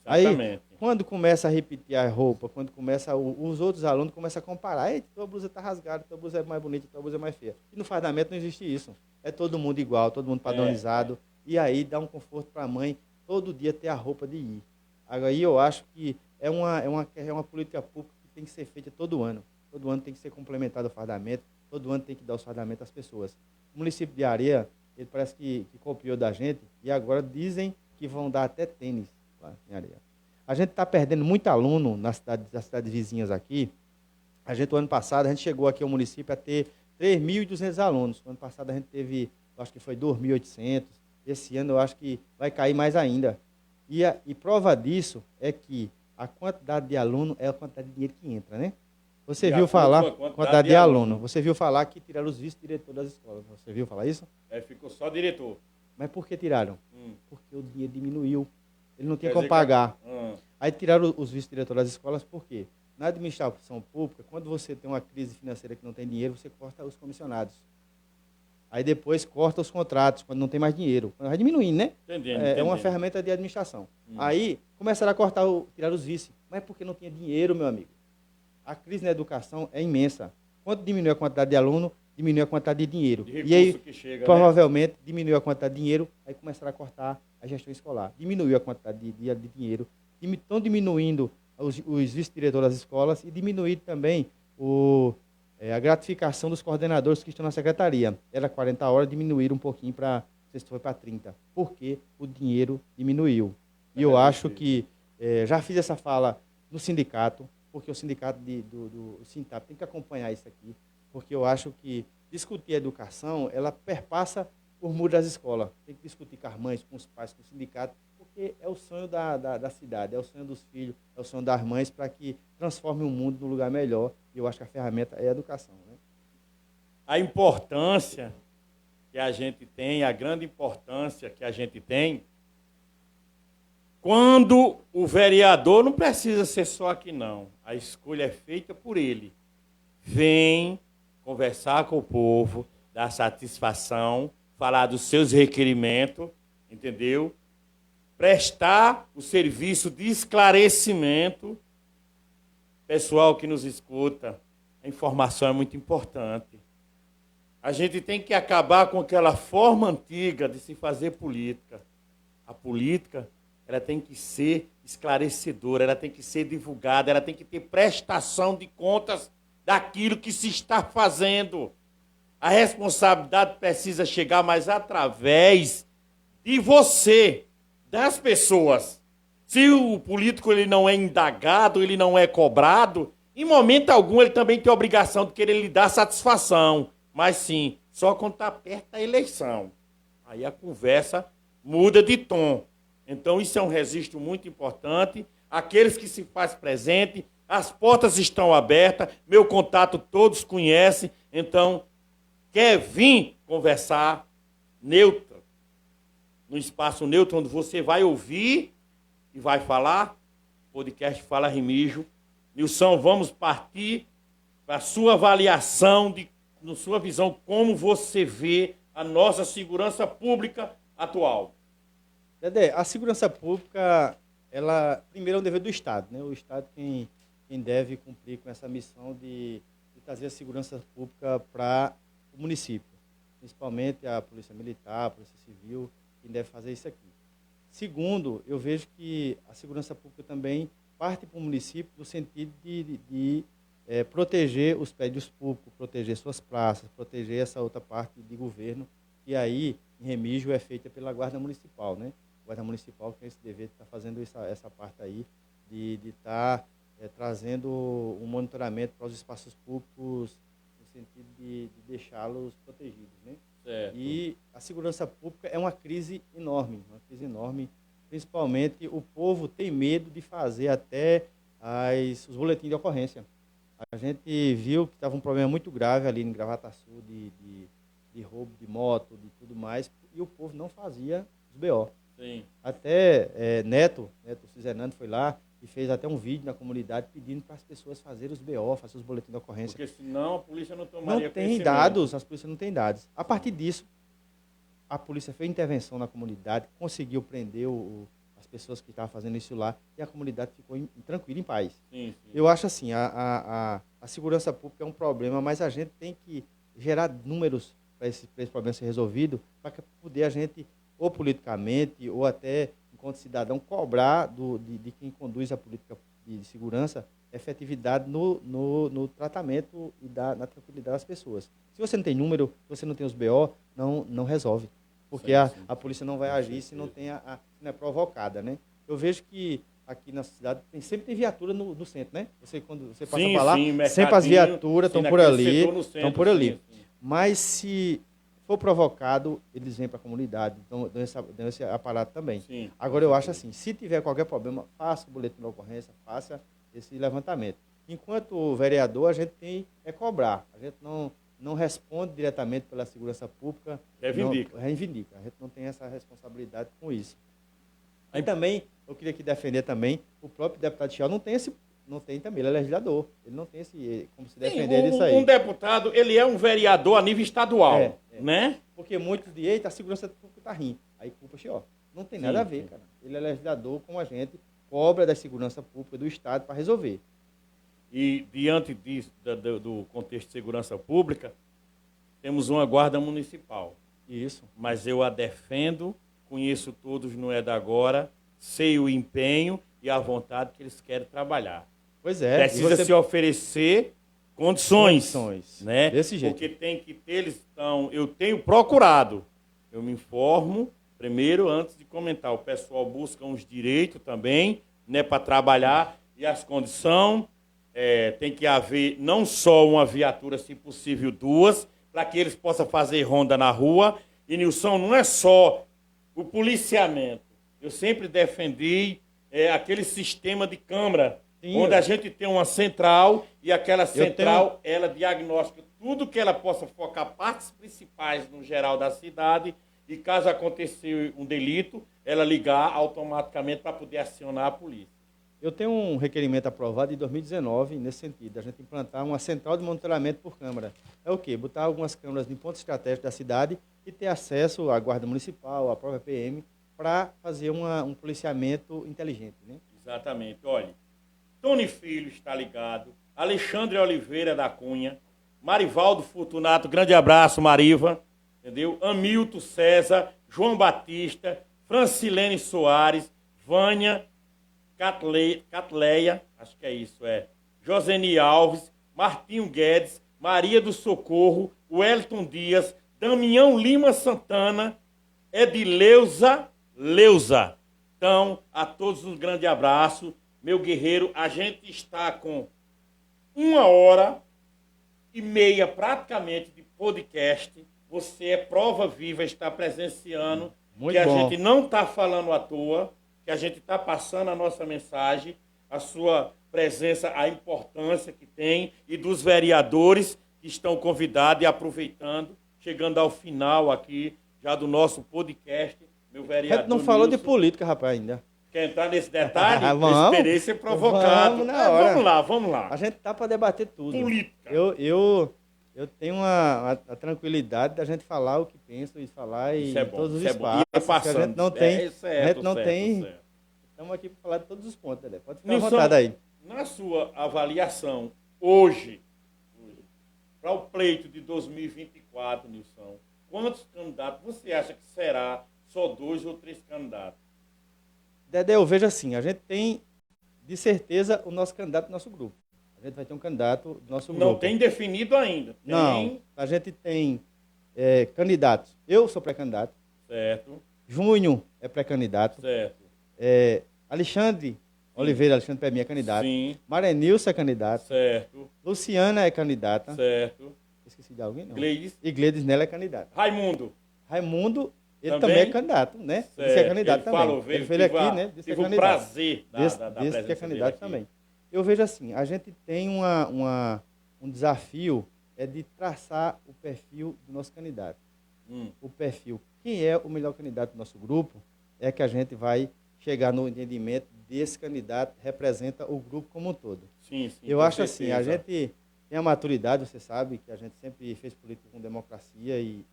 Exatamente. Aí, quando começa a repetir a roupa, quando começa os outros alunos começam a comparar, ei, tua blusa está rasgada, tua blusa é mais bonita, tua blusa é mais feia. E no fardamento não existe isso. É todo mundo igual, todo mundo padronizado. E aí dá um conforto para a mãe todo dia ter a roupa de ir. Aí eu acho que é uma política pública que tem que ser feita todo ano. Todo ano tem que ser complementado o fardamento, todo ano tem que dar o fardamento às pessoas. O município de Areia, ele parece que copiou da gente e agora dizem que vão dar até tênis lá em Areia. A gente está perdendo muito aluno nas cidades vizinhas aqui. O ano passado, a gente chegou aqui ao município a ter 3.200 alunos. O ano passado a gente teve, acho que foi 2.800. Esse ano eu acho que vai cair mais ainda. E prova disso é que a quantidade de aluno é a quantidade de dinheiro que entra, né? Você viu falar, quantidade de aluno. Você viu falar que tiraram os vice-diretores das escolas. Você viu falar isso? Ficou só diretor. Mas por que tiraram? Porque o dinheiro diminuiu. Ele não tinha Quer como dizer pagar. que- Aí tiraram os vice-diretores das escolas por quê? Na administração pública, quando você tem uma crise financeira que não tem dinheiro, você corta os comissionados. Aí depois corta os contratos, quando não tem mais dinheiro. Vai diminuindo, né? Entendendo, É uma entendendo. ferramenta de administração. Aí começaram a tirar os vice. Mas porque não tinha dinheiro, meu amigo. A crise na educação é imensa. Quando diminui a quantidade de aluno, diminui a quantidade de dinheiro. De E aí, recurso que chega, né? provavelmente, diminuiu a quantidade de dinheiro, aí começaram a cortar a gestão escolar. Diminuiu a quantidade de dinheiro. Estão diminuindo os vice-diretores das escolas e diminuindo também a gratificação dos coordenadores que estão na secretaria. Era 40 horas, diminuíram um pouquinho para 30. Porque o dinheiro diminuiu. E eu acho que, já fiz essa fala no sindicato, porque o sindicato do Sintap tem que acompanhar isso aqui, porque eu acho que discutir a educação, ela perpassa por muro das escolas. Tem que discutir com as mães, com os pais, com o sindicato, porque é o sonho da cidade, é o sonho dos filhos, é o sonho das mães para que transforme o mundo num lugar melhor. E eu acho que a ferramenta é a educação. Né? A importância que a gente tem, a grande importância que a gente tem, quando o vereador não precisa ser só aqui, não. A escolha é feita por ele. Vem conversar com o povo, dar satisfação, falar dos seus requerimentos, entendeu? Prestar o serviço de esclarecimento. Pessoal que nos escuta, a informação é muito importante. A gente tem que acabar com aquela forma antiga de se fazer política. A política, ela tem que ser esclarecedora, ela tem que ser divulgada, ela tem que ter prestação de contas daquilo que se está fazendo. A responsabilidade precisa chegar mais através de você, das pessoas. Se o político ele não é indagado, ele não é cobrado, em momento algum ele também tem a obrigação de querer lhe dar satisfação. Mas sim, só quando está perto da eleição. Aí a conversa muda de tom. Então isso é um registro muito importante. Aqueles que se faz presente, as portas estão abertas, meu contato todos conhecem. Então, quer vir conversar neutro, no espaço neutro, onde você vai ouvir e vai falar, podcast Fala Remígio, Nilson, vamos partir para a sua avaliação, na sua visão, como você vê a nossa segurança pública atual. Dedé, a segurança pública, ela, primeiro, é um dever do Estado, né? O Estado quem deve cumprir com essa missão de trazer a segurança pública para o município, principalmente a Polícia Militar, a Polícia Civil, quem deve fazer isso aqui. Segundo, eu vejo que a segurança pública também parte para o município no sentido de proteger os prédios públicos, proteger suas praças, proteger essa outra parte de governo, que aí, em Remígio, é feita pela Guarda Municipal, né? A Guarda Municipal tem esse dever de estar fazendo essa parte aí, de estar trazendo um monitoramento para os espaços públicos, no sentido de deixá-los protegidos, né? Certo. E a segurança pública é uma crise enorme, principalmente o povo tem medo de fazer até os boletins de ocorrência. A gente viu que estava um problema muito grave ali em Gravataçu, de roubo de moto, de tudo mais, e o povo não fazia os BO. Sim. Até Neto Cizernando foi lá e fez até um vídeo na comunidade pedindo para as pessoas fazerem os BO, fazer os boletins de ocorrência. Porque senão a polícia não tomaria Não tem conhecimento. dados, as polícias não têm dados. A partir disso, a polícia fez intervenção na comunidade, conseguiu prender as pessoas que estavam fazendo isso lá, e a comunidade ficou tranquila, em paz. Sim. Eu acho assim, a segurança pública é um problema, mas a gente tem que gerar números para esse problema ser resolvido, para poder a gente, ou politicamente, ou até, enquanto cidadão, cobrar de quem conduz a política de segurança efetividade no tratamento e na tranquilidade das pessoas. Se você não tem número, se você não tem os BO, não resolve. Porque Sim. a polícia não vai agir se não é provocada, né? Eu vejo que aqui na cidade sempre tem viatura no centro, né? Quando você passa para lá, sempre as viaturas estão por ali. Estão por ali. Sim. Mas se for provocado, eles vêm para a comunidade, dão esse aparato também. Sim. Agora, eu acho assim, se tiver qualquer problema, faça o boletim de ocorrência, faça esse levantamento. Enquanto vereador, a gente tem cobrar. A gente não responde diretamente pela segurança pública. Reivindica. A gente não tem essa responsabilidade com isso. Aí também, eu queria aqui defender também, o próprio deputado Chial não tem também, ele é legislador. Ele não tem como se defender disso aí. Um deputado, ele é um vereador a nível estadual, né? Porque muitos dizem, eita, a segurança pública está rindo. Aí culpa Chial. Não tem nada a ver, cara. Ele é legislador como a gente, cobra da segurança pública do Estado para resolver. E diante disso, do contexto de segurança pública, temos uma guarda municipal. Isso. Mas eu a defendo, conheço todos, não é da agora, sei o empenho e a vontade que eles querem trabalhar. Pois é. Precisa se oferecer condições, né? Desse jeito. Porque tem que ter, eu tenho procurado, eu me informo, primeiro, antes de comentar, o pessoal busca uns direitos também, né, para trabalhar, e as condições, tem que haver não só uma viatura, se possível duas, para que eles possam fazer ronda na rua. E, Nilson, não é só o policiamento. Eu sempre defendi aquele sistema de câmara, onde a gente tem uma central e aquela central, ela diagnostica tudo que ela possa focar partes principais no geral da cidade e, caso acontecer um delito, ela ligar automaticamente para poder acionar a polícia. Eu tenho um requerimento aprovado em 2019 nesse sentido, a gente implantar uma central de monitoramento por câmara. É o quê? Botar algumas câmaras em pontos estratégicos da cidade e ter acesso à Guarda Municipal, à própria PM, para fazer um policiamento inteligente, né? Exatamente. Olha, Tony Filho está ligado, Alexandre Oliveira da Cunha, Marivaldo Fortunato, grande abraço, Mariva, entendeu? Hamilton César, João Batista, Francilene Soares, Vânia Catleia, acho que é isso, Joseni Alves, Martinho Guedes, Maria do Socorro, Wellington Dias, Damião Lima Santana, Edileuza Leuza. Então, a todos um grande abraço. Meu guerreiro, a gente está com 1h30 praticamente de podcast. Você é prova viva, está presenciando. Muito que a bom. gente não está falando à toa, que a gente está passando a nossa mensagem, a sua presença, a importância que tem, e dos vereadores que estão convidados e aproveitando, chegando ao final aqui, já do nosso podcast, meu vereador. A gente não falou de política, rapaz, ainda. quer entrar nesse detalhe? Vamos. Experiência provocada. Vamos na hora. Vamos lá. A gente tá para debater tudo. Política. Eu tenho a tranquilidade da gente falar o que pensa e falar Isso é em bom, todos os isso é bom. espaços. E passando. Que a gente não tem. a gente não certo, tem. certo. Estamos aqui para falar de todos os pontos, Dedé. Pode ficar à Nilson, vontade aí. Na sua avaliação, hoje para o pleito de 2024, Nilson, quantos candidatos você acha que será? Só 2 ou 3 candidatos? Dedé, eu vejo assim, a gente tem, de certeza, o nosso candidato do nosso grupo. A gente vai ter um candidato do nosso grupo. Não tem definido ainda. Não, a gente tem candidatos. Eu sou pré-candidato. Certo, Júnior é pré-candidato. certo. Alexandre Oliveira, Alexandre Peminha é candidato. Sim, Marenilson é candidato. certo, Luciana é candidata. certo. Esqueci de alguém? Não. Gleides. E Gleides Nela é candidata. Raimundo. Raimundo, ele Também? também é candidato, né? Ele disse que é candidato Ele também. falou, Ele veio aqui, né? Disse que é tive o candidato. prazer da Disse presença que é candidato dele também. aqui. Eu vejo assim, a gente tem um desafio de traçar o perfil do nosso candidato. O perfil. Quem é o melhor candidato do nosso grupo é que a gente vai chegar no entendimento desse candidato representa o grupo como um todo. Sim, sim. Eu com acho assim, a certeza. gente tem a maturidade, você sabe, que a gente sempre fez política com democracia e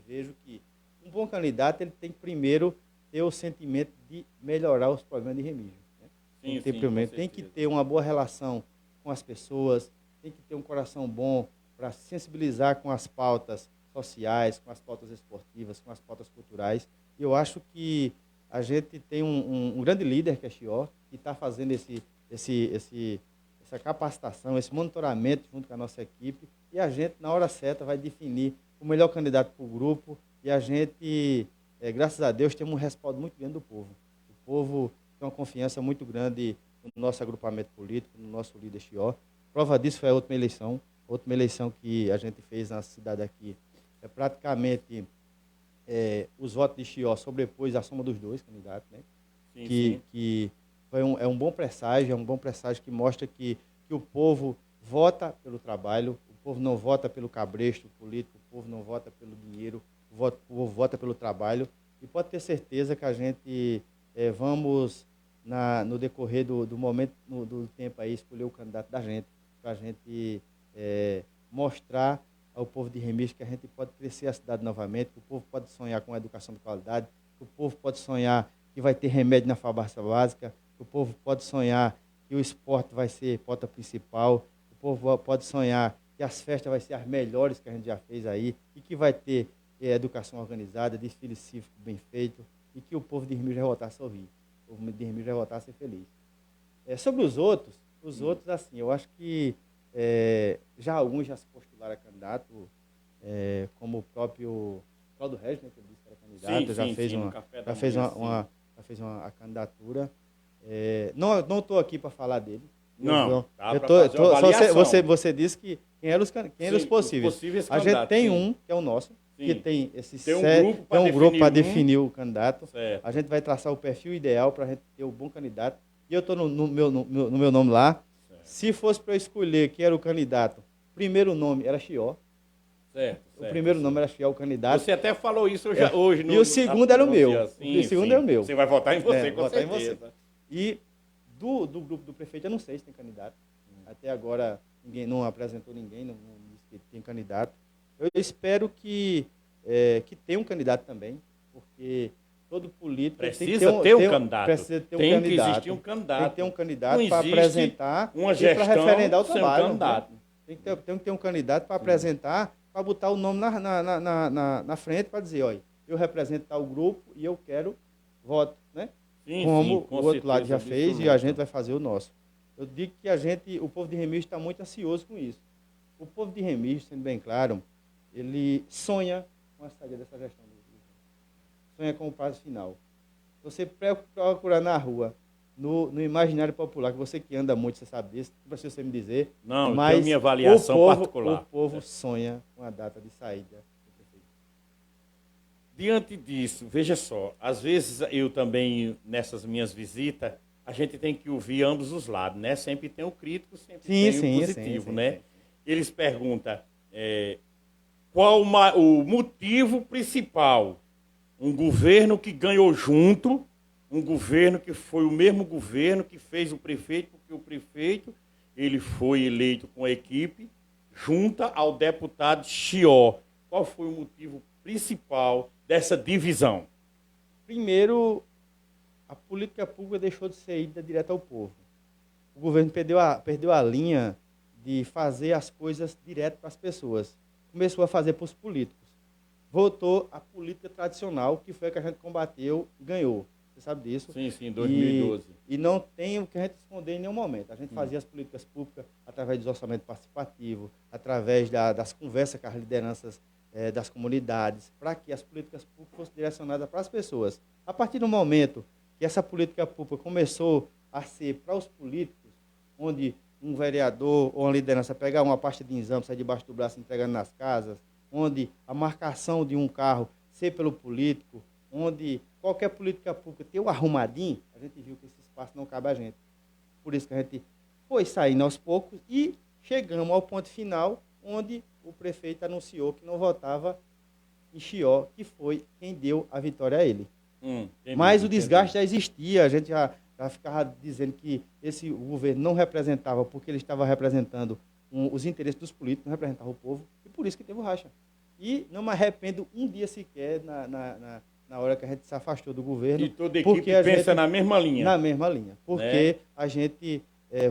vejo que um bom candidato ele tem que primeiro ter o sentimento de melhorar os problemas de Remígio. Né? Tem que ter, Sim, primeiro, com tem que certeza. ter uma boa relação com as pessoas, tem que ter um coração bom para sensibilizar com as pautas sociais, com as pautas esportivas, com as pautas culturais. E eu acho que a gente tem um grande líder, que é Chió, que está fazendo essa capacitação, esse monitoramento junto com a nossa equipe, e a gente, na hora certa, vai definir o melhor candidato para o grupo, e a gente, graças a Deus, temos um respaldo muito grande do povo. O povo tem uma confiança muito grande no nosso agrupamento político, no nosso líder Chió. Prova disso foi a última eleição que a gente fez na cidade aqui. Praticamente, os votos de Chió sobrepôs a soma dos dois candidatos, né? Sim, sim. Que é um bom presságio, que mostra que o povo vota pelo trabalho, o povo não vota pelo cabresto político, o povo não vota pelo dinheiro, o povo vota pelo trabalho. E pode ter certeza que a gente vamos, no decorrer do momento, do tempo aí, escolher o candidato da gente, para a gente mostrar ao povo de Remígio que a gente pode crescer a cidade novamente, que o povo pode sonhar com educação de qualidade, que o povo pode sonhar que vai ter remédio na farmácia básica, que o povo pode sonhar que o esporte vai ser pauta principal, o povo pode sonhar que as festas vão ser as melhores que a gente já fez aí, e que vai ter educação organizada, desfile cívico bem feito, e que o povo de Remígio vai voltar a sorrir, o povo de Remígio vai voltar a ser feliz. Sobre os outros, assim, eu acho que já alguns já se postularam a candidato, como o próprio Claudio Regis, né, que ele disse que era candidato, já fez uma candidatura. Não estou aqui para falar dele. Não, dá eu pra tô, fazer uma avaliação. você disse que quem eram os possíveis. possíveis A gente candidatos, tem sim. um, que é o nosso, Sim. que tem esse Tem um grupo pra para definir definir o candidato. Certo. A gente vai traçar o perfil ideal para a gente ter o bom candidato. E eu estou no meu nome lá. Certo. Se fosse para eu escolher quem era o candidato, o primeiro nome era Chió. Certo, O primeiro nome era Chió, o candidato. Você até falou isso hoje. E o segundo era o meu. Sim, O segundo sim. era o meu. Você vai votar em você, com votar em certeza. você. E do grupo do prefeito, eu não sei se tem candidato. Até agora, ninguém não apresentou ninguém, não disse que tem candidato. Eu espero que tenha um candidato também, porque todo político Precisa ter um candidato. Precisa ter um Tem candidato. que existir um candidato. Tem que ter um candidato Não para existe apresentar uma e para gestão referendar o sem um trabalho. candidato. Né? Tem que ter um candidato para apresentar, para botar o nome na frente, para dizer, olha, eu represento tal grupo e eu quero voto, né? Sim, Como sim, com o outro lado já certeza fez e absoluta. a gente vai fazer o nosso. Eu digo que o povo de Remígio está muito ansioso com isso. O povo de Remígio, sendo bem claro, ele sonha com a saída dessa gestão do governo. Sonha com o prazo final. Se você procurar na rua, no imaginário popular, que você que anda muito, você sabe disso, não precisa você me dizer. Não, eu mas tenho minha avaliação particular. O povo sonha com a data de saída do prefeito. Diante disso, veja só, às vezes eu também, nessas minhas visitas, a gente tem que ouvir ambos os lados, né? Sempre tem o crítico, sempre tem o positivo, né? Sim. Eles perguntam qual o motivo principal. Um governo que ganhou junto um governo que foi o mesmo governo que fez o prefeito, porque o prefeito ele foi eleito com a equipe junta ao deputado Chió. Qual foi o motivo principal dessa divisão? Primeiro, a política pública deixou de ser ida direto ao povo. O governo perdeu a linha de fazer as coisas direto para as pessoas. Começou a fazer para os políticos. Voltou à política tradicional, que foi a que a gente combateu e ganhou. Você sabe disso? Sim, em 2012. E não tem o que a gente esconder em nenhum momento. A gente fazia as políticas públicas através dos orçamentos participativos, através das conversas com as lideranças das comunidades, para que as políticas públicas fossem direcionadas para as pessoas. A partir do momento que essa política pública começou a ser para os políticos, onde um vereador ou uma liderança pegar uma pasta de exame, sair debaixo do braço entregando nas casas, onde a marcação de um carro ser pelo político, onde qualquer política pública tem um arrumadinho, a gente viu que esse espaço não cabe a gente. Por isso que a gente foi saindo aos poucos e chegamos ao ponto final, onde o prefeito anunciou que não votava em Chió, que foi quem deu a vitória a ele. Mas o desgaste já existia, a gente já ficava dizendo que o governo não representava, porque ele estava representando os interesses dos políticos, não representava o povo, e por isso que teve o racha. E não me arrependo um dia sequer na hora que a gente se afastou do governo. E toda a equipe pensa na mesma linha. Na mesma linha, porque a gente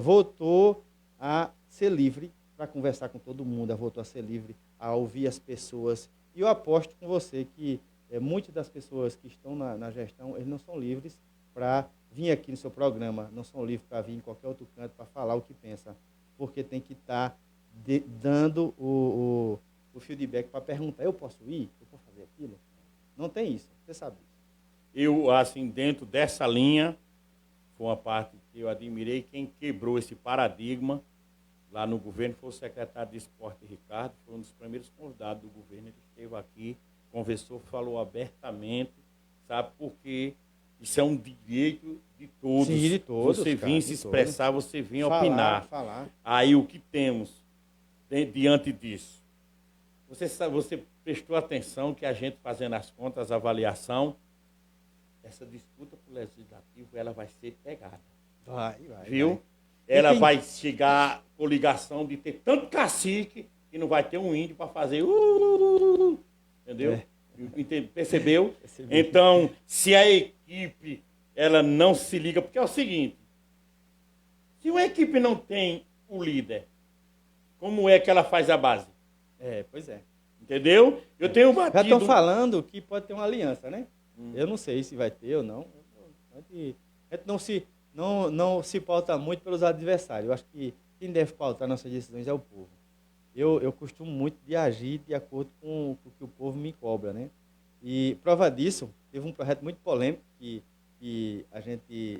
voltou a ser livre para conversar com todo mundo, voltou a ser livre, a ouvir as pessoas. E eu aposto com você que muitas das pessoas que estão na gestão, eles não são livres para vir aqui no seu programa, não são livres para vir em qualquer outro canto para falar o que pensa, porque tem que estar dando o feedback para perguntar, eu posso ir? Eu posso fazer aquilo? Não tem isso, você sabe disso. Eu, assim, dentro dessa linha, foi uma parte que eu admirei, quem quebrou esse paradigma lá no governo foi o secretário de Esporte, Ricardo, foi um dos primeiros convidados do governo, ele esteve aqui, conversou, falou abertamente, sabe, porque isso é um direito de todos. Sim, de todos, você vir se expressar, você vir opinar. Falar. Aí o que temos diante disso? Você prestou atenção que a gente fazendo as contas, a avaliação, essa disputa pro legislativo, ela vai ser pegada. Vai. Viu? Vai. Ela vai chegar com ligação de ter tanto cacique que não vai ter um índio para fazer. Entendeu? Percebeu? Então, se a equipe ela não se liga, porque é o seguinte, se uma equipe não tem o líder, como é que ela faz a base? Pois é. Entendeu? Eu tenho batido... Já estão falando que pode ter uma aliança, né? Eu não sei se vai ter ou não. A gente não se pauta muito pelos adversários. Eu acho que quem deve pautar nossas decisões é o povo. Eu costumo muito de agir de acordo com o que o povo me cobra, né? E prova disso, teve um projeto muito polêmico que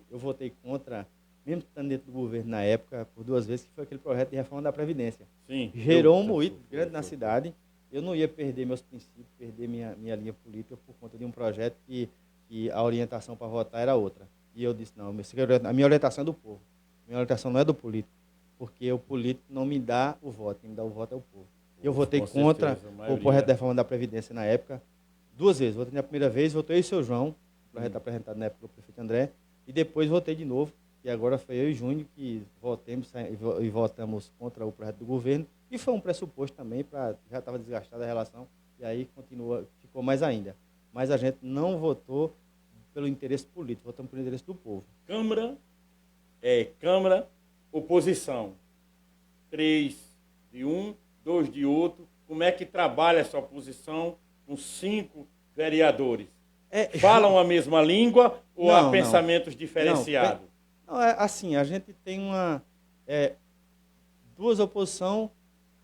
eu votei contra, mesmo estando dentro do governo na época, por 2 vezes, que foi aquele projeto de reforma da Previdência. Sim. Gerou um moído grande na cidade. Eu não ia perder meus princípios, perder minha linha política por conta de um projeto que a orientação para votar era outra. E eu disse, não, a minha orientação é do povo. A minha orientação não é do político, porque o político não me dá o voto, quem me dá o voto é o povo. Eu votei contra o projeto de reforma da Previdência na época, 2 vezes. Votei na primeira vez, votei eu e o seu João, o projeto apresentado na época pelo prefeito André, e depois votei de novo, e agora foi eu e Júnior que votamos contra o projeto do governo, e foi um pressuposto também, já estava desgastada a relação, e aí ficou mais ainda. Mas a gente não votou pelo interesse político, votamos pelo interesse do povo. Câmara, oposição. 3 de um, 2 de outro. Como é que trabalha essa oposição com 5 vereadores? Falam a mesma língua ou há pensamentos diferenciados? Não, assim, a gente tem 2 oposições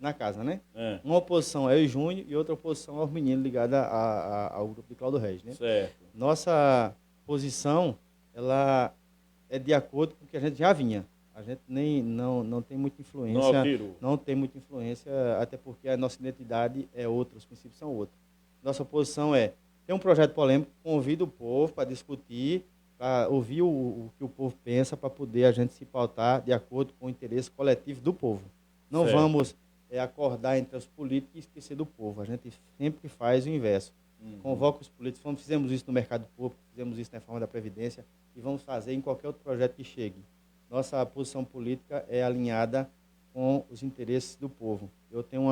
na casa, né? Uma oposição é eu e Júnior e outra oposição aos meninos ligados ao grupo de Cláudio Reis, né? Certo. Nossa posição, ela é de acordo com o que a gente já vinha. A gente não tem muita influência. Não tem muita influência, até porque a nossa identidade é outra, os princípios são outros. Nossa posição tem um projeto polêmico, convida o povo para discutir, para ouvir o que o povo pensa, para poder a gente se pautar de acordo com o interesse coletivo do povo. Não vamos acordar entre os políticos e esquecer do povo. A gente sempre faz o inverso. convoca os políticos. Fizemos isso no mercado público, fizemos isso na reforma da Previdência e vamos fazer em qualquer outro projeto que chegue. Nossa posição política é alinhada com os interesses do povo. Eu tenho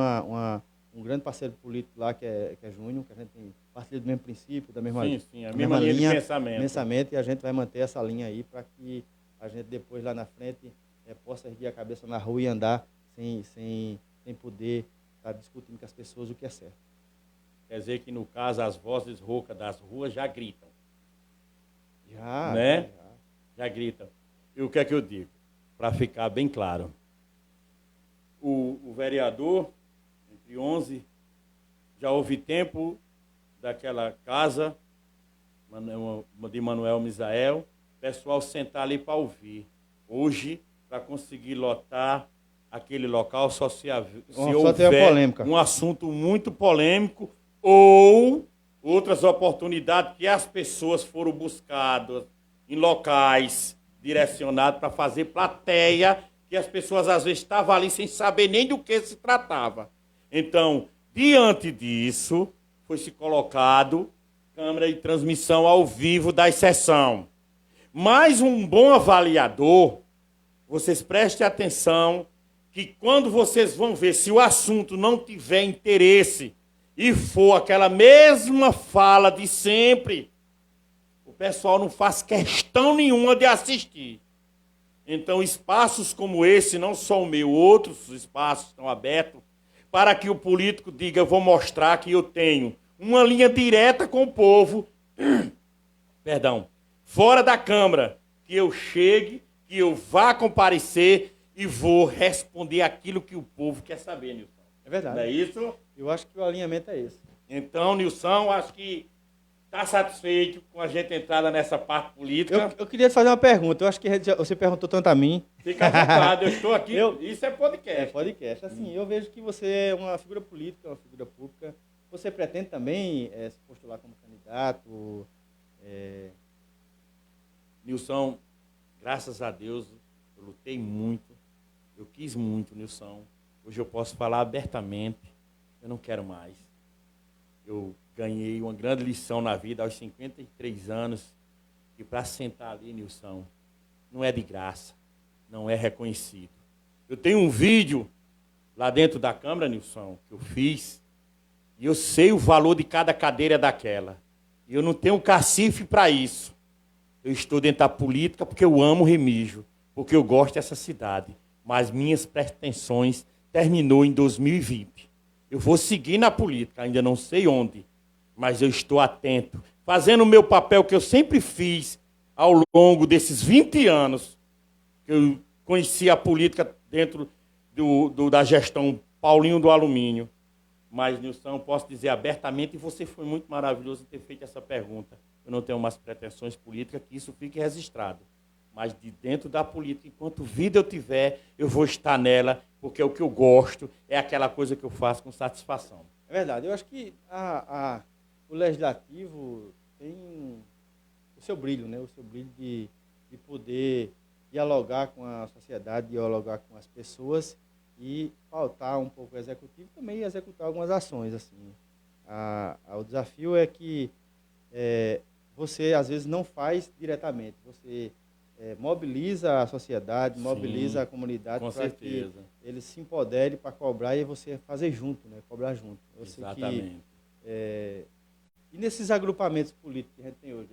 um grande parceiro político lá, que é Júnior, que a gente tem partilha do mesmo princípio, da mesma, Sim, a mesma linha de pensamento. E a gente vai manter essa linha aí para que a gente depois lá na frente possa erguer a cabeça na rua e andar sem poder estar discutindo com as pessoas o que é certo. Quer dizer que, no caso, as vozes roucas das ruas já gritam. Já, né? Já gritam. E o que é que eu digo? Para ficar bem claro. O vereador, entre 11, já houve tempo daquela casa de Manuel Misael, pessoal sentar ali para ouvir. Hoje, para conseguir lotar aquele local, só se houver um assunto muito polêmico ou outras oportunidades que as pessoas foram buscadas em locais direcionados para fazer plateia, que as pessoas às vezes estavam ali sem saber nem do que se tratava. Então, diante disso, foi se colocado câmera de transmissão ao vivo da sessão. Mas um bom avaliador, vocês prestem atenção que quando vocês vão ver, se o assunto não tiver interesse e for aquela mesma fala de sempre, o pessoal não faz questão nenhuma de assistir. Então, espaços como esse, não só o meu, outros espaços estão abertos para que o político diga: eu vou mostrar que eu tenho uma linha direta com o povo, fora da Câmara, que eu chegue, que eu vá comparecer e vou responder aquilo que o povo quer saber, Nilson. É verdade. Não é isso? Eu acho que o alinhamento é esse. Então, Nilson, acho que está satisfeito com a gente entrada nessa parte política. Eu queria te fazer uma pergunta. Eu acho que você perguntou tanto a mim. Fica à vontade, eu estou aqui. Isso é podcast. É podcast. Assim, eu vejo que você é uma figura política, uma figura pública. Você pretende também se postular como candidato? Nilson, graças a Deus, eu lutei muito. Eu quis muito, Nilson. Hoje eu posso falar abertamente. Eu não quero mais. Eu ganhei uma grande lição na vida aos 53 anos, que para sentar ali, Nilson, não é de graça, não é reconhecido. Eu tenho um vídeo lá dentro da Câmara, Nilson, que eu fiz, e eu sei o valor de cada cadeira daquela. E eu não tenho cacife para isso. Eu estou dentro da política porque eu amo Remígio, porque eu gosto dessa cidade. Mas minhas pretensões terminou em 2020. Eu vou seguir na política, ainda não sei onde, mas eu estou atento, fazendo o meu papel que eu sempre fiz ao longo desses 20 anos, que eu conheci a política dentro da gestão Paulinho do Alumínio. Mas, Nilson, posso dizer abertamente, e você foi muito maravilhoso em ter feito essa pergunta. Eu não tenho mais pretensões políticas, que isso fique registrado. Mas de dentro da política, enquanto vida eu tiver, eu vou estar nela, porque é o que eu gosto, é aquela coisa que eu faço com satisfação. É verdade. Eu acho que o legislativo tem o seu brilho, né? O seu brilho de poder dialogar com a sociedade, dialogar com as pessoas e pautar um pouco o executivo e também executar algumas ações. Assim. O desafio é que você, às vezes, não faz diretamente. Você mobiliza a sociedade, mobiliza a comunidade para que eles se empoderem para cobrar e você fazer junto, né? Cobrar junto. Eu Exatamente. E nesses agrupamentos políticos que a gente tem hoje,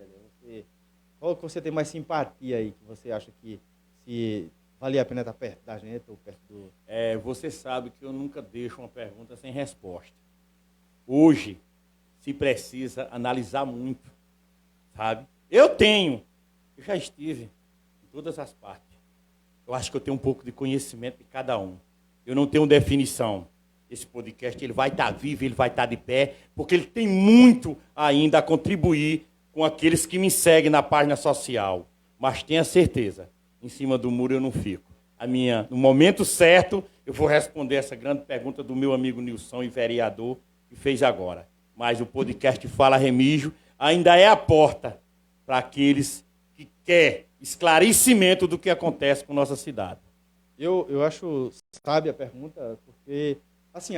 qual que você tem mais simpatia aí, que você acha que se valia a pena estar perto da gente ou perto do... Você sabe que eu nunca deixo uma pergunta sem resposta. Hoje, se precisa analisar muito, sabe? Eu já estive em todas as partes. Eu acho que eu tenho um pouco de conhecimento de cada um. Eu não tenho definição. Esse podcast ele vai estar vivo, ele vai estar de pé, porque ele tem muito ainda a contribuir com aqueles que me seguem na página social. Mas tenha certeza, em cima do muro eu não fico. No momento certo, eu vou responder essa grande pergunta do meu amigo Nilson, e vereador, que fez agora. Mas o podcast Fala Remígio ainda é a porta para aqueles que querem esclarecimento do que acontece com nossa cidade. Eu acho sábia a pergunta, porque, assim,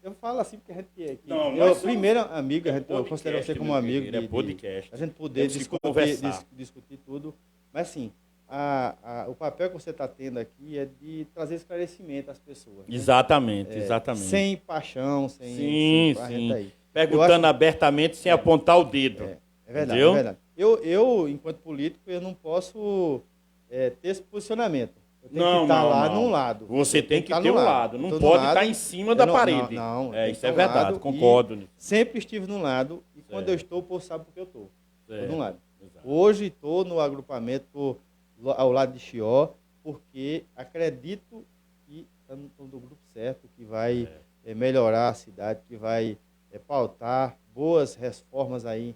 Eu falo assim porque a gente Não, eu, nós somos- primeiro amigo, eu podcast, considero você como meu amigo querido, é podcast. a gente poder Temos que conversar. discutir tudo. Mas assim, o papel que você está tendo aqui é de trazer esclarecimento às pessoas. Né? Exatamente, exatamente. Sem paixão, sem Sim, a sim. gente aí. Perguntando abertamente sem apontar o dedo. É verdade, Entendeu? é verdade. Eu, enquanto político, eu não posso ter esse posicionamento. Eu tenho que estar lá num lado. Você tem que estar ter no um lado. Eu Não tô no pode lado, estar em cima da eu parede. Não, É, tem isso que é estar no verdade, lado concordo. e sempre estive num lado e quando Certo. eu estou, o povo sabe porque eu estou. Estou Certo. de um lado. Exato. Hoje estou no agrupamento ao lado de Chió, porque acredito que estamos do grupo certo, que vai melhorar a cidade, que vai pautar boas reformas aí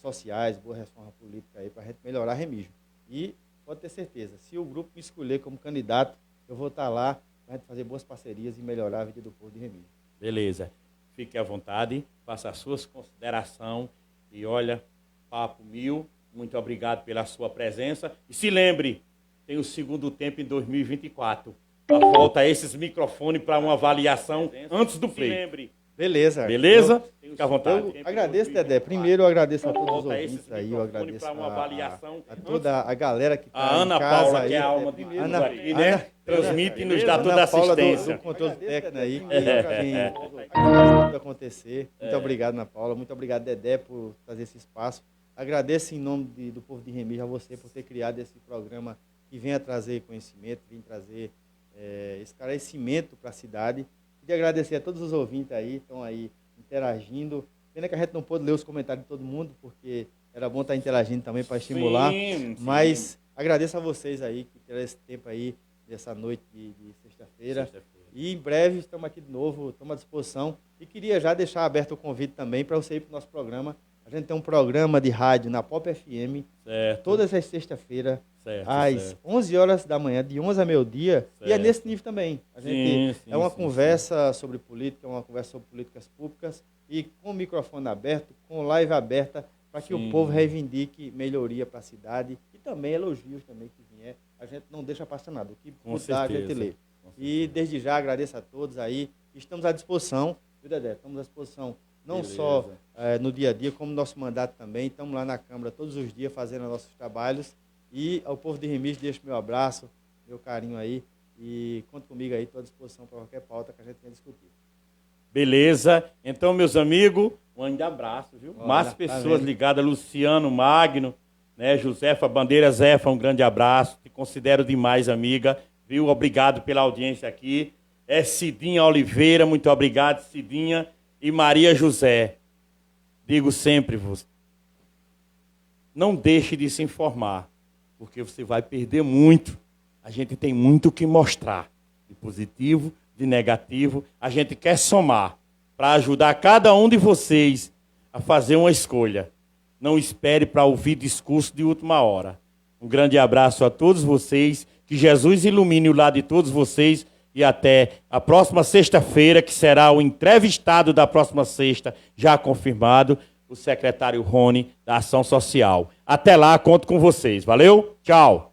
sociais, boa reforma política aí para a gente melhorar Remígio. E pode ter certeza, se o grupo me escolher como candidato, eu vou estar lá para a gente fazer boas parcerias e melhorar a vida do povo de Remígio. Beleza. Fique à vontade, faça as suas considerações e olha, papo mil. Muito obrigado pela sua presença. E se lembre, tem o segundo tempo em 2024. A volta a esses microfones para uma avaliação antes do play. Beleza. Beleza? Fique à vontade. Eu agradeço, Dedé. Primeiro eu agradeço a todos os Volta esses ouvintes aí, eu microfones agradeço para uma avaliação a toda a galera que está A Ana em casa Paula, aí. que é a alma de Primeiro, tudo aqui, né? Transmite e nos dá toda a Ana Paula assistência. do controle técnico aí, que faz tudo acontecer. Muito obrigado, Ana Paula. Muito obrigado, Dedé, por trazer esse espaço. Agradeço em nome do povo de Remígio a você por ter criado esse programa que venha trazer conhecimento, venha trazer esclarecimento para a cidade. Queria agradecer a todos os ouvintes aí, estão aí interagindo. Pena que a gente não pôde ler os comentários de todo mundo, porque era bom estar interagindo também para estimular. Sim, sim. Mas agradeço a vocês aí que tiveram esse tempo aí, dessa noite de sexta-feira. E em breve estamos aqui de novo, estamos à disposição. E queria já deixar aberto o convite também para você ir para o nosso programa. A gente tem um programa de rádio na Pop FM, Certo. todas as sextas-feiras, Certo, às certo. 11 horas da manhã, de 11 a meio-dia. E é Certo. nesse nível também. A gente Sim, é uma sim, conversa sobre política, é uma conversa sobre políticas públicas e com o microfone aberto, com live aberta, para que Sim. o povo reivindique melhoria para a cidade e também elogios também que vier. A gente não deixa passar nada. O que Com mudar, a gente certeza. lê. E desde já agradeço a todos aí. Estamos à disposição, viu, Dedé? Estamos à disposição não Beleza. só no dia a dia, como no nosso mandato também. Estamos lá na Câmara todos os dias fazendo nossos trabalhos. E ao povo de Remígio, deixo meu abraço, meu carinho aí. E conta comigo aí, estou à disposição para qualquer pauta que a gente venha discutir. Beleza. Então, meus amigos, um grande abraço, viu? Olha, Mais tá pessoas vendo? ligadas, Luciano, Magno, né? Josefa Bandeira Zefa, um grande abraço. Te considero demais, amiga, viu? Obrigado pela audiência aqui. Cidinha Oliveira, muito obrigado, Cidinha. E Maria José. Digo sempre, você, não deixe de se informar, porque você vai perder muito. A gente tem muito o que mostrar, de positivo, de negativo. A gente quer somar para ajudar cada um de vocês a fazer uma escolha. Não espere para ouvir discurso de última hora. Um grande abraço a todos vocês, que Jesus ilumine o lado de todos vocês e até a próxima sexta-feira, que será o entrevistado da próxima sexta, já confirmado, o secretário Rony da Ação Social. Até lá, conto com vocês. Valeu? Tchau!